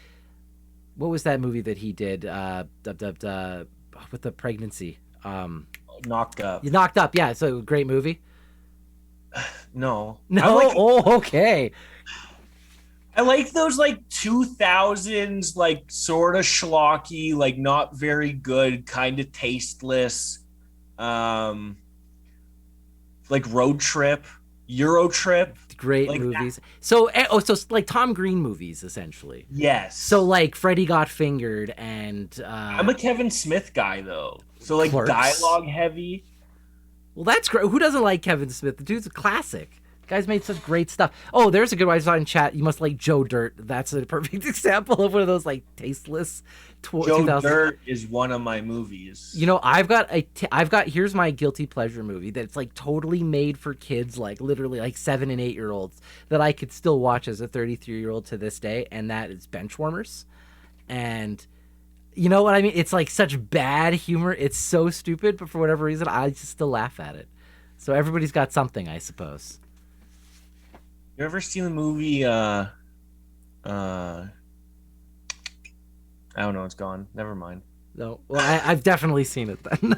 what was that movie that he did with the pregnancy? Knocked Up. You Knocked Up. Yeah. So great movie. No. No. Like, oh, okay. I like those like 2000s, like sort of schlocky, like not very good, kind of tasteless, like Road Trip, Euro Trip. Great like movies. So like Tom Green movies, essentially. Yes. So like Freddy Got Fingered and I'm a Kevin Smith guy though. So like Clerks. dialogue heavy. Well, that's great. Who doesn't like Kevin Smith? The dude's a classic. Guy's made such great stuff. Oh, there's a good one I saw in chat. You must like Joe Dirt. That's a perfect example of one of those like tasteless. Joe Dirt is one of my movies. You know, I've got here's my guilty pleasure movie that's like totally made for kids, like literally like 7 and 8 year olds that I could still watch as a 33-year-old to this day, and that is Benchwarmers. And you know what I mean? It's like such bad humor. It's so stupid, but for whatever reason, I just still laugh at it. So everybody's got something, I suppose. You ever seen the movie I don't know, it's gone. Never mind. No. Well, I've definitely seen it then.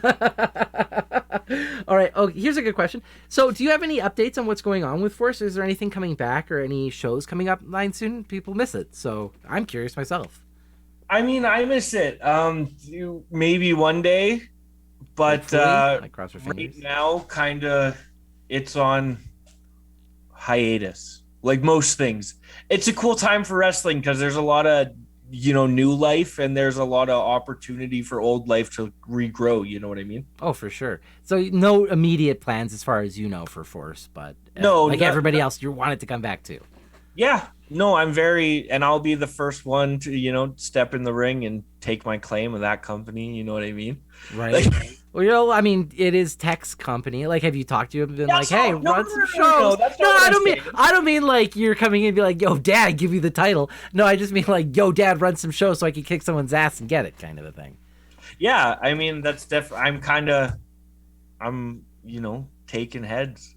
All right. Oh, here's a good question. So, do you have any updates on what's going on with Force? Is there anything coming back or any shows coming up line soon? People miss it. So, I'm curious myself. I mean, I miss it. Maybe one day, but I cross our right fingers. now, kind of, it's on hiatus. Like most things, it's a cool time for wrestling because there's a lot of new life, and there's a lot of opportunity for old life to regrow. You know what I mean? Oh, for sure. So, no immediate plans as far as you know for Force, but no, like everybody else, you want it to come back to. Yeah. No, and I'll be the first one to, step in the ring and take my claim of that company. You know what I mean? Right. Well, I mean, it is Tech's company. Like, have you talked to him and been like, hey, run some shows? No, I don't mean like you're coming in and be like, yo, Dad, give you the title. No, I just mean like, yo, Dad, run some shows so I can kick someone's ass and get it, kind of a thing. Yeah, I mean, that's definitely, I'm taking heads.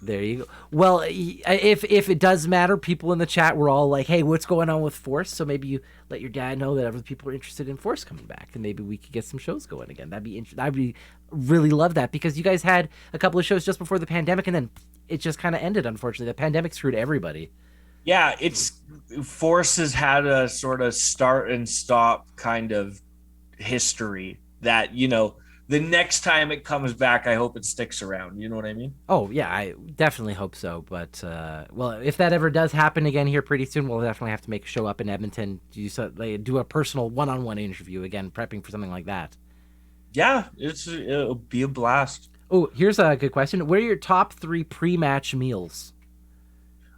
There you go. Well, if it does matter, people in the chat were all like, hey, what's going on with Force? So maybe you let your dad know that other people are interested in Force coming back, and maybe we could get some shows going again. That'd be interesting. I'd really love that, because you guys had a couple of shows just before the pandemic, and then it just kind of ended, unfortunately. The pandemic screwed everybody. Yeah, Force has had a sort of start and stop kind of history that, the next time it comes back, I hope it sticks around. You know what I mean? Oh, yeah, I definitely hope so. But, well, if that ever does happen again here pretty soon, we'll definitely have to make a show up in Edmonton. Do a personal one-on-one interview again, prepping for something like that. Yeah, it'll be a blast. Oh, here's a good question. What are your top 3 pre-match meals?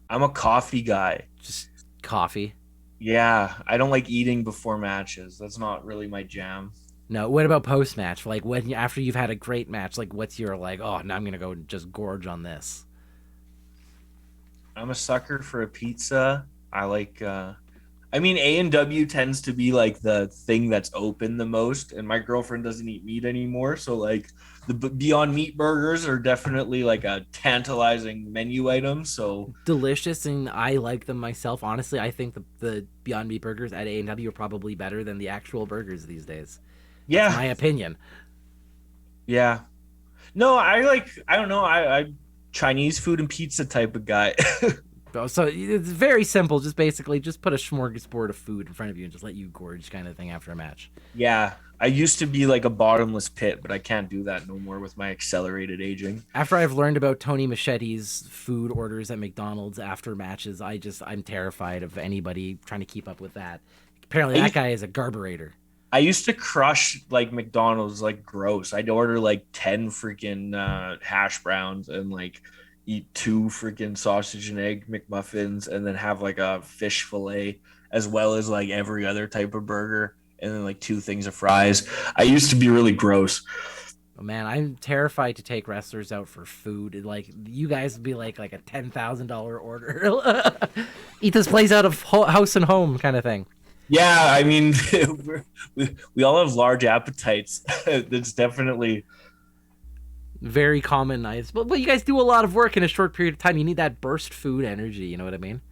I'm a coffee guy. Just coffee? Yeah, I don't like eating before matches. That's not really my jam. No, what about post-match? Like, after you've had a great match, like, what's your, like, oh, now I'm going to go and just gorge on this? I'm a sucker for a pizza. I like, A&W tends to be, like, the thing that's open the most, and my girlfriend doesn't eat meat anymore, so, like, the Beyond Meat burgers are definitely, like, a tantalizing menu item, so... Delicious, and I like them myself. Honestly, I think the Beyond Meat burgers at A&W are probably better than the actual burgers these days. Yeah. That's my opinion. Yeah. No, I don't know. I'm Chinese food and pizza type of guy. So it's very simple. Just basically just put a smorgasbord of food in front of you and just let you gorge, kind of thing, after a match. Yeah. I used to be like a bottomless pit, but I can't do that no more with my accelerated aging. After I've learned about Tony Machete's food orders at McDonald's after matches, I'm terrified of anybody trying to keep up with that. Apparently that guy is a garburator. I used to crush like McDonald's like gross. I'd order like 10 freaking hash browns and like eat two freaking sausage and egg McMuffins and then have like a fish fillet as well as like every other type of burger and then like two things of fries. I used to be really gross. Oh, man, I'm terrified to take wrestlers out for food. Like, you guys would be like a $10,000 order. Eat this place out of house and home kind of thing. Yeah, I mean, we all have large appetites. That's definitely Very common nights. But you guys do a lot of work in a short period of time. You need that burst food energy. You know what I mean?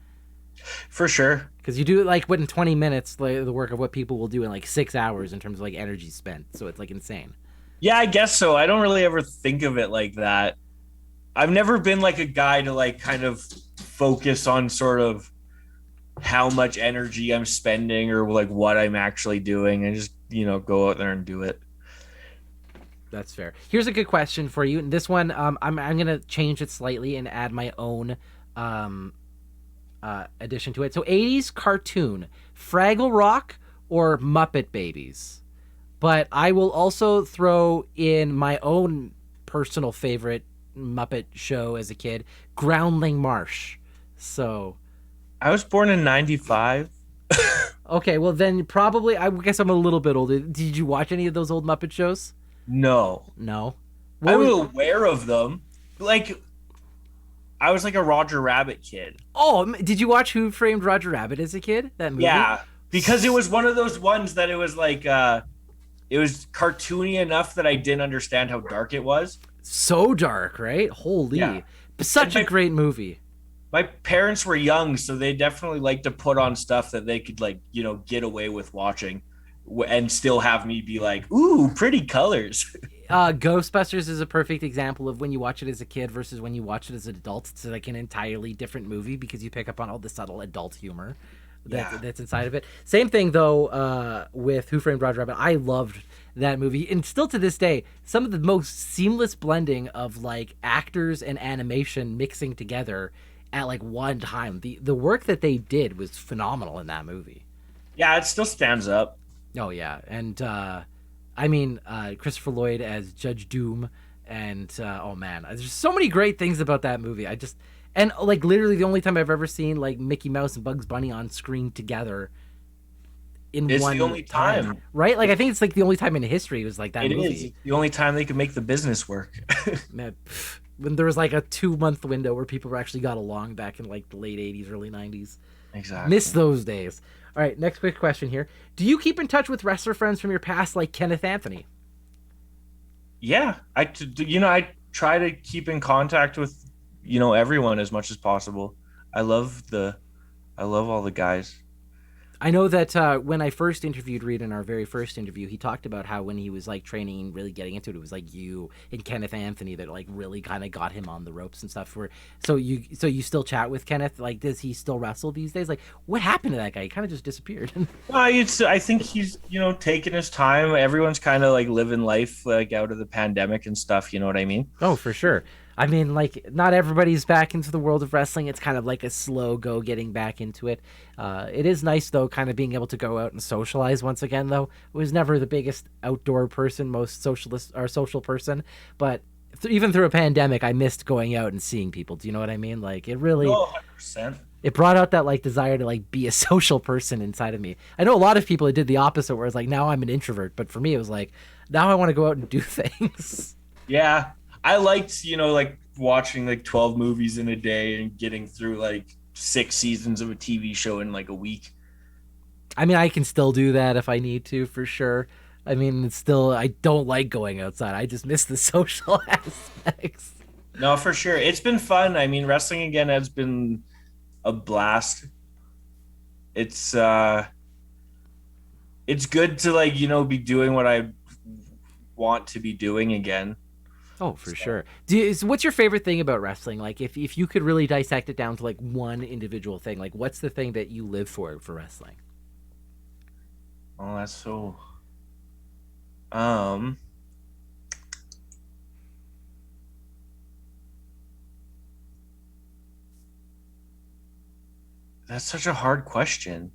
for sure. Because you do it like what in 20 minutes, like the work of what people will do in like 6 hours in terms of like energy spent. So it's like insane. Yeah, I guess so. I don't really ever think of it like that. I've never been like a guy to like kind of focus on sort of how much energy I'm spending or like what I'm actually doing and just, go out there and do it. That's fair. Here's a good question for you. And this one, I'm gonna change it slightly and add my own um, addition to it. So 80s cartoon, Fraggle Rock or Muppet Babies. But I will also throw in my own personal favorite Muppet show as a kid, Groundling Marsh. So, I was born in 95. okay, well then probably I guess I'm a little bit older. Did you watch any of those old Muppet shows? No. No. I'm aware of them. Like, I was like a Roger Rabbit kid. Oh, did you watch Who Framed Roger Rabbit as a kid? That movie? Yeah, because it was one of those ones that it was like, it was cartoony enough that I didn't understand how dark it was. So dark, right? Holy. Yeah. Such a great movie. My parents were young, so they definitely like to put on stuff that they could like, get away with watching and still have me be like, ooh, pretty colors. Ghostbusters is a perfect example of when you watch it as a kid versus when you watch it as an adult. It's like an entirely different movie because you pick up on all the subtle adult humor that's inside of it. Same thing though with Who Framed Roger Rabbit. I loved that movie, and still to this day, some of the most seamless blending of like actors and animation mixing together at like one time. The work that they did was phenomenal in that movie. Yeah, it still stands up. Oh yeah, and I mean Christopher Lloyd as Judge Doom, and oh man, there's so many great things about that movie. And like literally the only time I've ever seen like Mickey Mouse and Bugs Bunny on screen together in It's one the only time, right? Like I think it's like the only time in history it was like that it movie. is the only time they could make the business work. Man, when there was like a 2-month window where people actually got along back in like the late 80s, early 90s. Exactly. Miss those days. All right, next quick question here. Do you keep in touch with wrestler friends from your past like Kenneth Anthony? Yeah, I try to keep in contact with everyone as much as possible. I love all the guys. I know that when I first interviewed Reed in our very first interview, he talked about how when he was like training and really getting into it, it was like you and Kenneth Anthony that like really kind of got him on the ropes and stuff. So you still chat with Kenneth? Like, does he still wrestle these days? Like, what happened to that guy? He kind of just disappeared. I think he's taking his time. Everyone's kind of like living life like out of the pandemic and stuff. You know what I mean? Oh, for sure. I mean, like, not everybody's back into the world of wrestling. It's kind of like a slow go getting back into it. It is nice, though, kind of being able to go out and socialize once again, though. I was never the biggest outdoor person, most social person. But even through a pandemic, I missed going out and seeing people. Do you know what I mean? Like, it really... 100%. It brought out that, like, desire to, like, be a social person inside of me. I know a lot of people that did the opposite, where it's like, now I'm an introvert. But for me, it was like, now I want to go out and do things. Yeah. I liked, like watching like 12 movies in a day and getting through like 6 seasons of a TV show in like a week. I mean, I can still do that if I need to, for sure. I mean, it's still, I don't like going outside. I just miss the social aspects. No, for sure. It's been fun. I mean, wrestling again has been a blast. It's good to like, be doing what I want to be doing again. Oh, for sure. What's your favorite thing about wrestling? Like, if you could really dissect it down to like one individual thing, like what's the thing that you live for wrestling? Oh, that's so. That's such a hard question.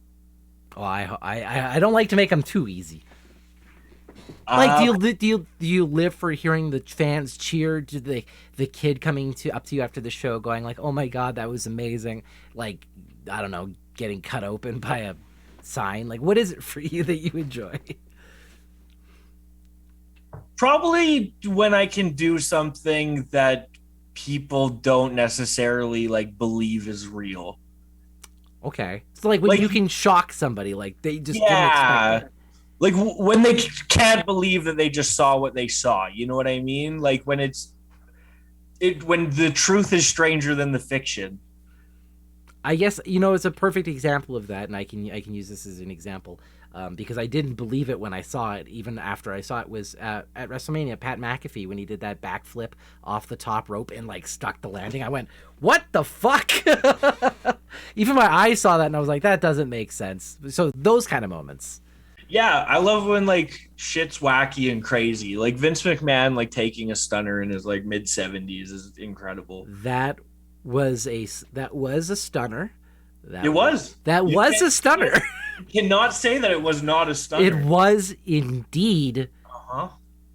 Oh, I don't like to make them too easy. Like, do you live for hearing the fans cheer? Do the kid coming up to you after the show, going like, "Oh my god, that was amazing!" Like, I don't know, getting cut open by a sign. Like, what is it for you that you enjoy? Probably when I can do something that people don't necessarily like believe is real. Okay, so like when Like, you can shock somebody, like they just didn't yeah, expect it. like when they can't believe that they just saw what they saw. You know what I mean? Like when the truth is stranger than the fiction. I guess it's a perfect example of that, and I can use this as an example because I didn't believe it when I saw it. Even after I saw it, was at WrestleMania, Pat McAfee, when he did that backflip off the top rope and like stuck the landing. I went, "What the fuck?" Even my eyes saw that, and I was like, "That doesn't make sense." So those kind of moments. Yeah, I love when like shit's wacky and crazy. Like Vince McMahon like taking a stunner in his like mid-70s is incredible. That was a stunner. It was. That You was a stunner. cannot say that it was not a stunner. It was indeed Uh-huh.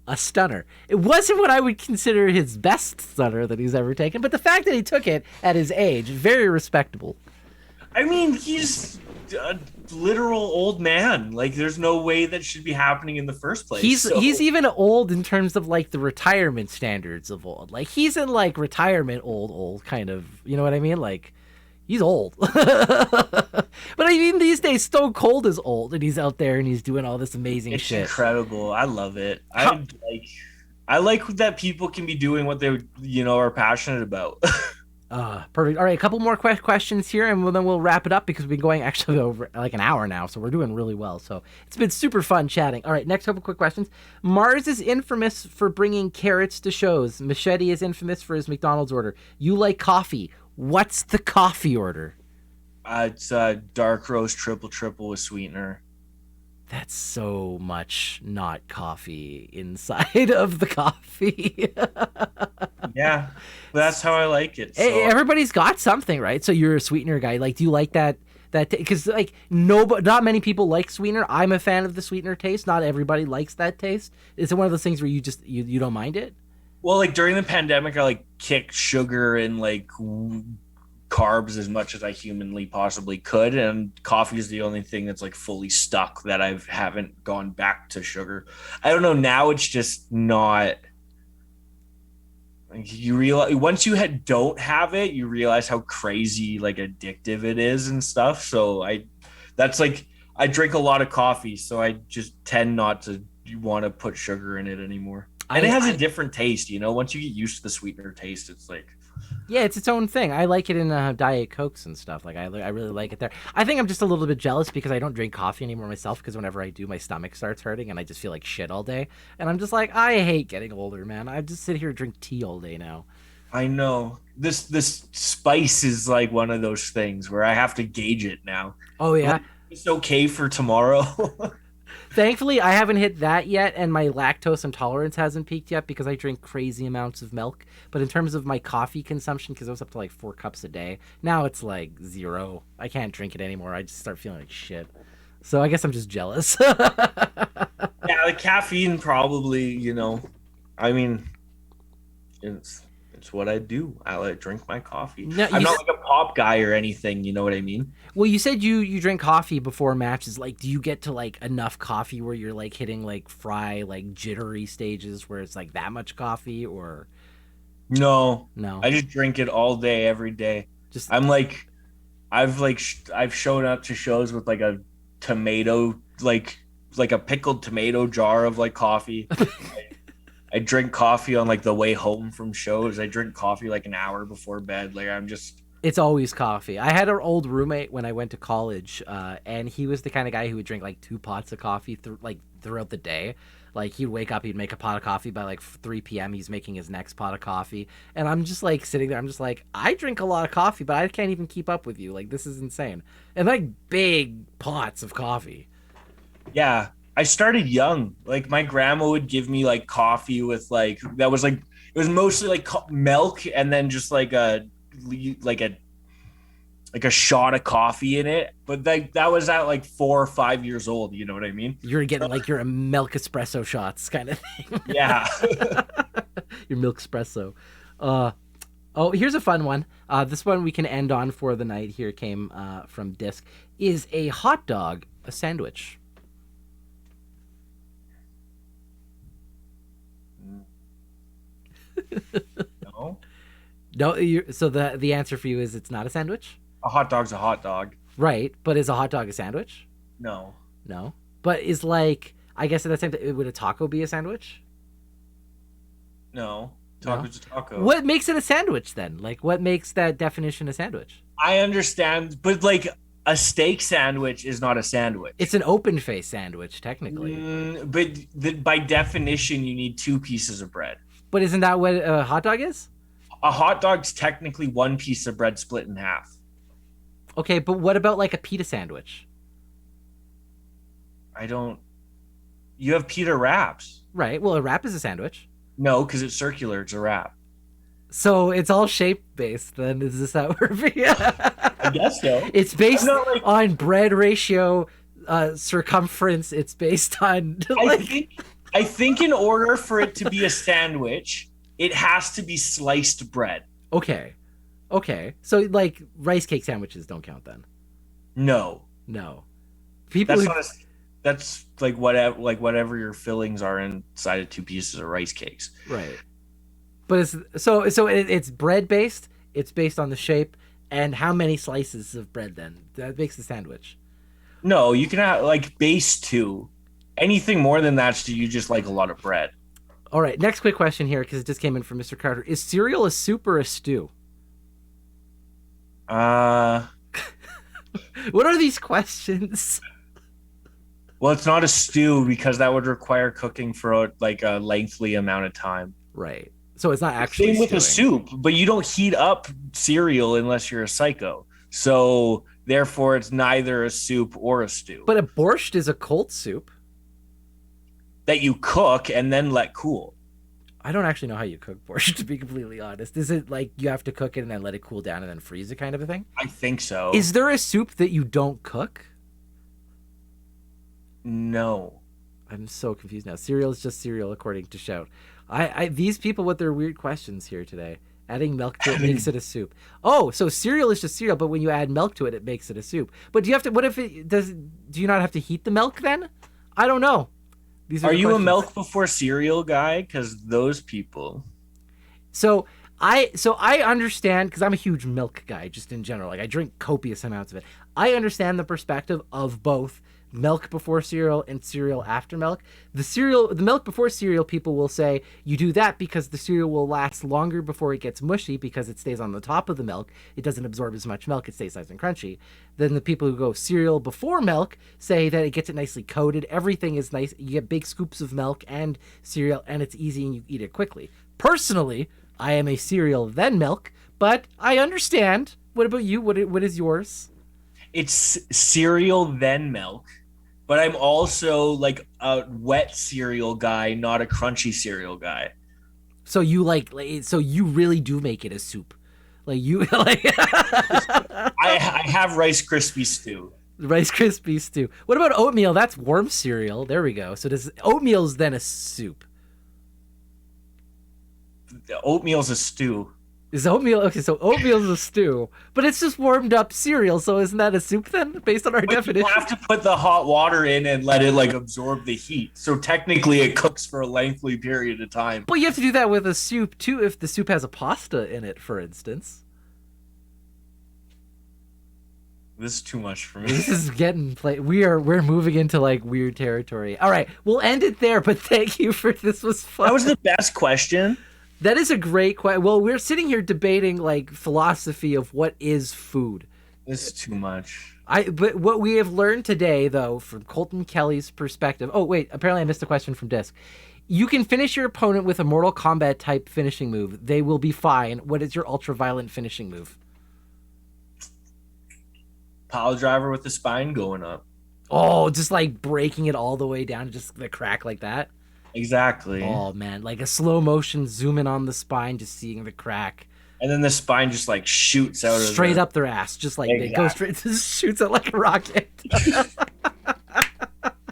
a stunner. It wasn't what I would consider his best stunner that he's ever taken, but the fact that he took it at his age, very respectable. I mean, he's a literal old man. Like, there's no way that should be happening in the first place. He's even old in terms of like the retirement standards of old. Like he's in like retirement old kind of. You know what I mean? Like he's old. But I mean, these days Stone Cold is old, and he's out there and he's doing all this amazing it's shit. incredible. I love it. I like that people can be doing what they are passionate about. Perfect. All right, a couple more questions here, and then we'll wrap it up because we've been going actually over like an hour now, so we're doing really well. So it's been super fun chatting. All right, next couple quick questions. Mars is infamous for bringing carrots to shows. Machete is infamous for his McDonald's order. You like coffee. What's the coffee order? It's a dark roast triple with sweetener. That's so much not coffee inside of the coffee. Yeah, that's how I like it. So. Hey, everybody's got something, right? So you're a sweetener guy. Like, do you like that? Because like not many people like sweetener. I'm a fan of the sweetener taste. Not everybody likes that taste. Is it one of those things where you just you don't mind it? Well, like during the pandemic, I like kicked sugar and like carbs as much as I humanly possibly could, and coffee is the only thing that's like fully stuck that I haven't gone back to sugar. I don't know. Now it's just not. Like, you realize once you don't have it, you realize how crazy like addictive it is and stuff. So I drink a lot of coffee, so I just tend not to want to put sugar in it anymore. And it has a different taste, once you get used to the sweetener taste, it's like, yeah, it's its own thing. I like it in Diet Cokes and stuff. Like I really like it there. I think I'm just a little bit jealous because I don't drink coffee anymore myself, because whenever I do, my stomach starts hurting and I just feel like shit all day. And I'm just like, I hate getting older, man. I just sit here and drink tea all day now. I know. This spice is like one of those things where I have to gauge it now. Oh yeah. Like, it's okay for tomorrow. Thankfully, I haven't hit that yet, and my lactose intolerance hasn't peaked yet because I drink crazy amounts of milk. But in terms of my coffee consumption, because I was up to like 4 cups a day, now it's like 0. I can't drink it anymore. I just start feeling like shit. So I guess I'm just jealous. Yeah, the caffeine probably, I mean, it's what I do. I like drink my coffee. No, I'm not like a pop guy or anything. You know what I mean? Well, you said you drink coffee before matches. Like, do you get to like enough coffee where you're like hitting like fry like jittery stages where it's like that much coffee, or no? I just drink it all day, every day. I've shown up to shows with like a tomato, like a pickled tomato jar of like coffee. I drink coffee on like the way home from shows. I drink coffee like an hour before bed. Like It's always coffee. I had an old roommate when I went to college, and he was the kind of guy who would drink like 2 pots of coffee throughout the day. Like, he'd wake up, he'd make a pot of coffee by like 3 p.m. He's making his next pot of coffee, and I'm just like sitting there. I'm just like, I drink a lot of coffee, but I can't even keep up with you. Like, this is insane. And like big pots of coffee. Yeah, I started young. Like, my grandma would give me like coffee with like that was like it was mostly like milk and then just like a like a shot of coffee in it, but that was at like 4 or 5 years old. You know what I mean? You're getting like your milk espresso shots kind of thing. Yeah. Your milk espresso. Oh, here's a fun one. This one we can end on for the night here came from Disc. Is a hot dog a sandwich? No. No, so the answer for you is it's not a sandwich? A hot dog's a hot dog. Right, but is a hot dog a sandwich? No. No. But is like, I guess at that time, would a taco be a sandwich? No. Taco's a taco. What makes it a sandwich then? Like, what makes that definition a sandwich? I understand, but like a steak sandwich is not a sandwich. It's an open face sandwich, technically. But by definition, you need 2 pieces of bread. But isn't that what a hot dog is? A hot dog's technically 1 piece of bread split in half. Okay, but what about like a pita sandwich? You have pita wraps. Right. Well, a wrap is a sandwich. No, because it's circular. It's a wrap. So it's all shape based. Then is this how we're? I guess so. It's based on bread ratio, circumference. It's based on. I think in order for it to be a sandwich, it has to be sliced bread. Okay. So like rice cake sandwiches don't count then. No. People. That's like whatever your fillings are inside of 2 pieces of rice cakes. Right. But it's bread based. It's based on the shape and how many slices of bread. Then that makes the sandwich. No, you can have like base 2. Anything more than that, you just like a lot of bread. All right. Next quick question here because it just came in from Mr. Carter. Is cereal a soup or a stew? What are these questions? Well, it's not a stew because that would require cooking for like a lengthy amount of time. Right. So it's not actually same with stewing. a soup, but you don't heat up cereal unless you're a psycho. So therefore, it's neither a soup or a stew. But a borscht is a cold soup that you cook and then let cool. I don't actually know how you cook borscht, to be completely honest. Is it like you have to cook it and then let it cool down and then freeze it kind of a thing? I think so. Is there a soup that you don't cook? No. I'm so confused now. Cereal is just cereal, according to Shout. These people with their weird questions here today. Adding milk to it makes it a soup. Oh, so cereal is just cereal, but when you add milk to it, it makes it a soup. But do you have to? What if it does? Do you not have to heat the milk then? I don't know. Are you a milk before cereal guy? Because those people. So I understand because I'm a huge milk guy just in general. Like I drink copious amounts of it. I understand the perspective of both milk before cereal and cereal after milk. The milk before cereal people will say you do that because the cereal will last longer before it gets mushy because it stays on the top of the milk. It doesn't absorb as much milk. It stays nice and crunchy. Then the people who go cereal before milk say that it gets it nicely coated. Everything is nice. You get big scoops of milk and cereal and it's easy and you eat it quickly. Personally, I am a cereal then milk, but I understand. What about you? What is yours? It's cereal then milk, but I'm also like a wet cereal guy, not a crunchy cereal guy. So you so you really do make it a soup, like you like. I have Rice Krispie stew. Rice Krispie stew. What about oatmeal? That's warm cereal. There we go. So does oatmeal's then a soup? Oatmeal's a stew. Is oatmeal okay? So oatmeal's a stew, but it's just warmed up cereal. So isn't that a soup then, based on our definition? You have to put the hot water in and let it like absorb the heat. So technically, it cooks for a lengthy period of time. But you have to do that with a soup too. If the soup has a pasta in it, for instance. This is too much for me. This is getting we're moving into like weird territory. All right, we'll end it there. But thank you for this. Was fun. That was the best question. That is a great question. Well, we're sitting here debating like philosophy of what is food. This is too much. But what we have learned today, though, from Colton Kelly's perspective. Oh wait, apparently I missed a question from Disc. You can finish your opponent with a Mortal Kombat type finishing move. They will be fine. What is your ultra-violent finishing move? Pile driver with the spine going up. Oh, just like breaking it all the way down, just the crack like that. Exactly. Oh man, like a slow motion zoom in on the spine, just seeing the crack. And then the spine just like shoots out straight up their ass, just like it goes straight, shoots out like a rocket.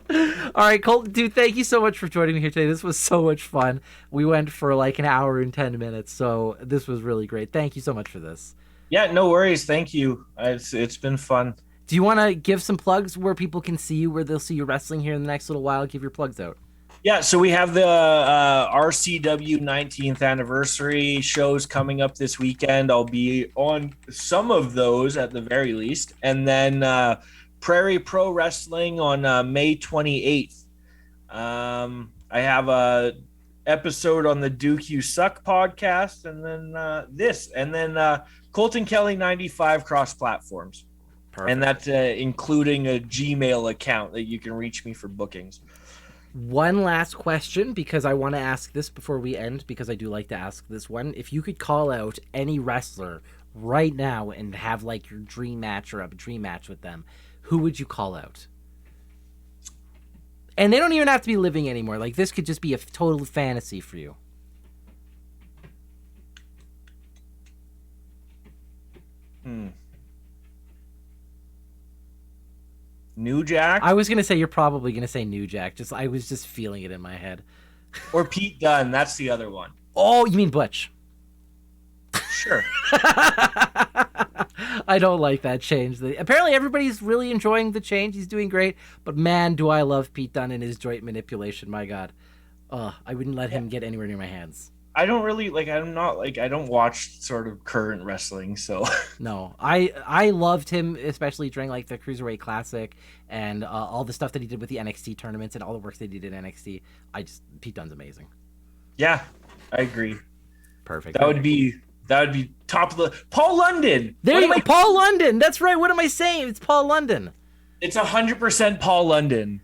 All right, Colton, dude, thank you so much for joining me here today. This was so much fun. We went for like an hour and 10 minutes, so this was really great. Thank you so much for this. Yeah, no worries. Thank you. It's been fun. Do you want to give some plugs where people can see you, where they'll see you wrestling here in the next little while? Give your plugs out. Yeah, so we have the RCW 19th anniversary shows coming up this weekend. I'll be on some of those at the very least. And then Prairie Pro Wrestling on May 28th. I have a episode on the Duke You Suck podcast, and then Colton Kelly 95 cross platforms. Perfect. And that's including a Gmail account that you can reach me for bookings. One last question, because I want to ask this before we end, because I do like to ask this one. If you could call out any wrestler right now and have like your dream match or a dream match with them, who would you call out? And they don't even have to be living anymore. Like, this could just be a total fantasy for you. New Jack? I was going to say, you're probably going to say New Jack. I was just feeling it in my head. Or Pete Dunne. That's the other one. Oh, you mean Butch? Sure. I don't like that change. Apparently, everybody's really enjoying the change. He's doing great. But man, do I love Pete Dunne and his joint manipulation. My God. I wouldn't let him get anywhere near my hands. I don't really I don't watch sort of current wrestling, so no, I loved him, especially during like the Cruiserweight Classic and all the stuff that he did with the NXT tournaments and all the work that he did in NXT. Pete Dunne's amazing. Yeah, I agree. Perfect. That would be top of the Paul London. There you go, Paul London. That's right. What am I saying? It's Paul London. It's 100% Paul London.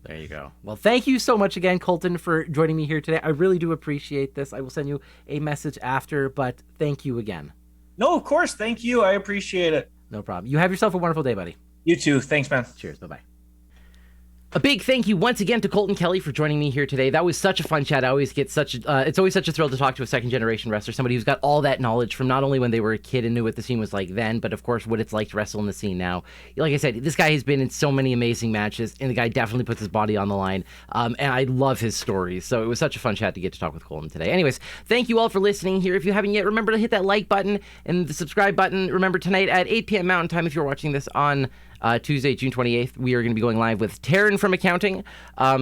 There you go. Well, thank you so much again, Colton, for joining me here today. I really do appreciate this. I will send you a message after, but thank you again. No, of course. Thank you. I appreciate it. No problem. You have yourself a wonderful day, buddy. You too. Thanks, man. Cheers. Bye-bye. A big thank you once again to Colton Kelly for joining me here today. That was such a fun chat. I always get it's always such a thrill to talk to a second generation wrestler, somebody who's got all that knowledge from not only when they were a kid and knew what the scene was like then, but of course what it's like to wrestle in the scene now. Like I said, this guy has been in so many amazing matches, and the guy definitely puts his body on the line. And I love his stories. So it was such a fun chat to get to talk with Colton today. Anyways, thank you all for listening here. If you haven't yet, remember to hit that like button and the subscribe button. Remember, tonight at 8 p.m. Mountain Time, if you're watching this on Tuesday, June 28th, we are going to be going live with Taryn from Accounting.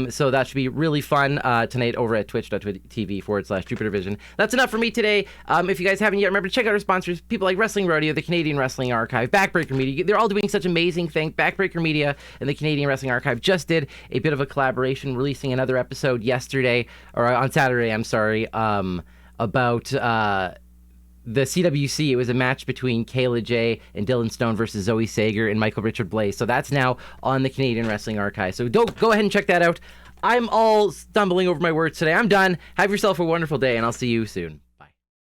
So that should be really fun tonight over at twitch.tv/Jupiter Vision. That's enough for me today. If you guys haven't yet, remember to check out our sponsors, people like Wrestling Rodeo, the Canadian Wrestling Archive, Backbreaker Media. They're all doing such amazing things. Backbreaker Media and the Canadian Wrestling Archive just did a bit of a collaboration, releasing another episode yesterday, or on Saturday, I'm sorry, about the CWC. It was a match between Kayla J and Dylan Stone versus Zoe Sager and Michael Richard Blaze. So that's now on the Canadian Wrestling Archive. So go ahead and check that out. I'm all stumbling over my words today. I'm done. Have yourself a wonderful day, and I'll see you soon.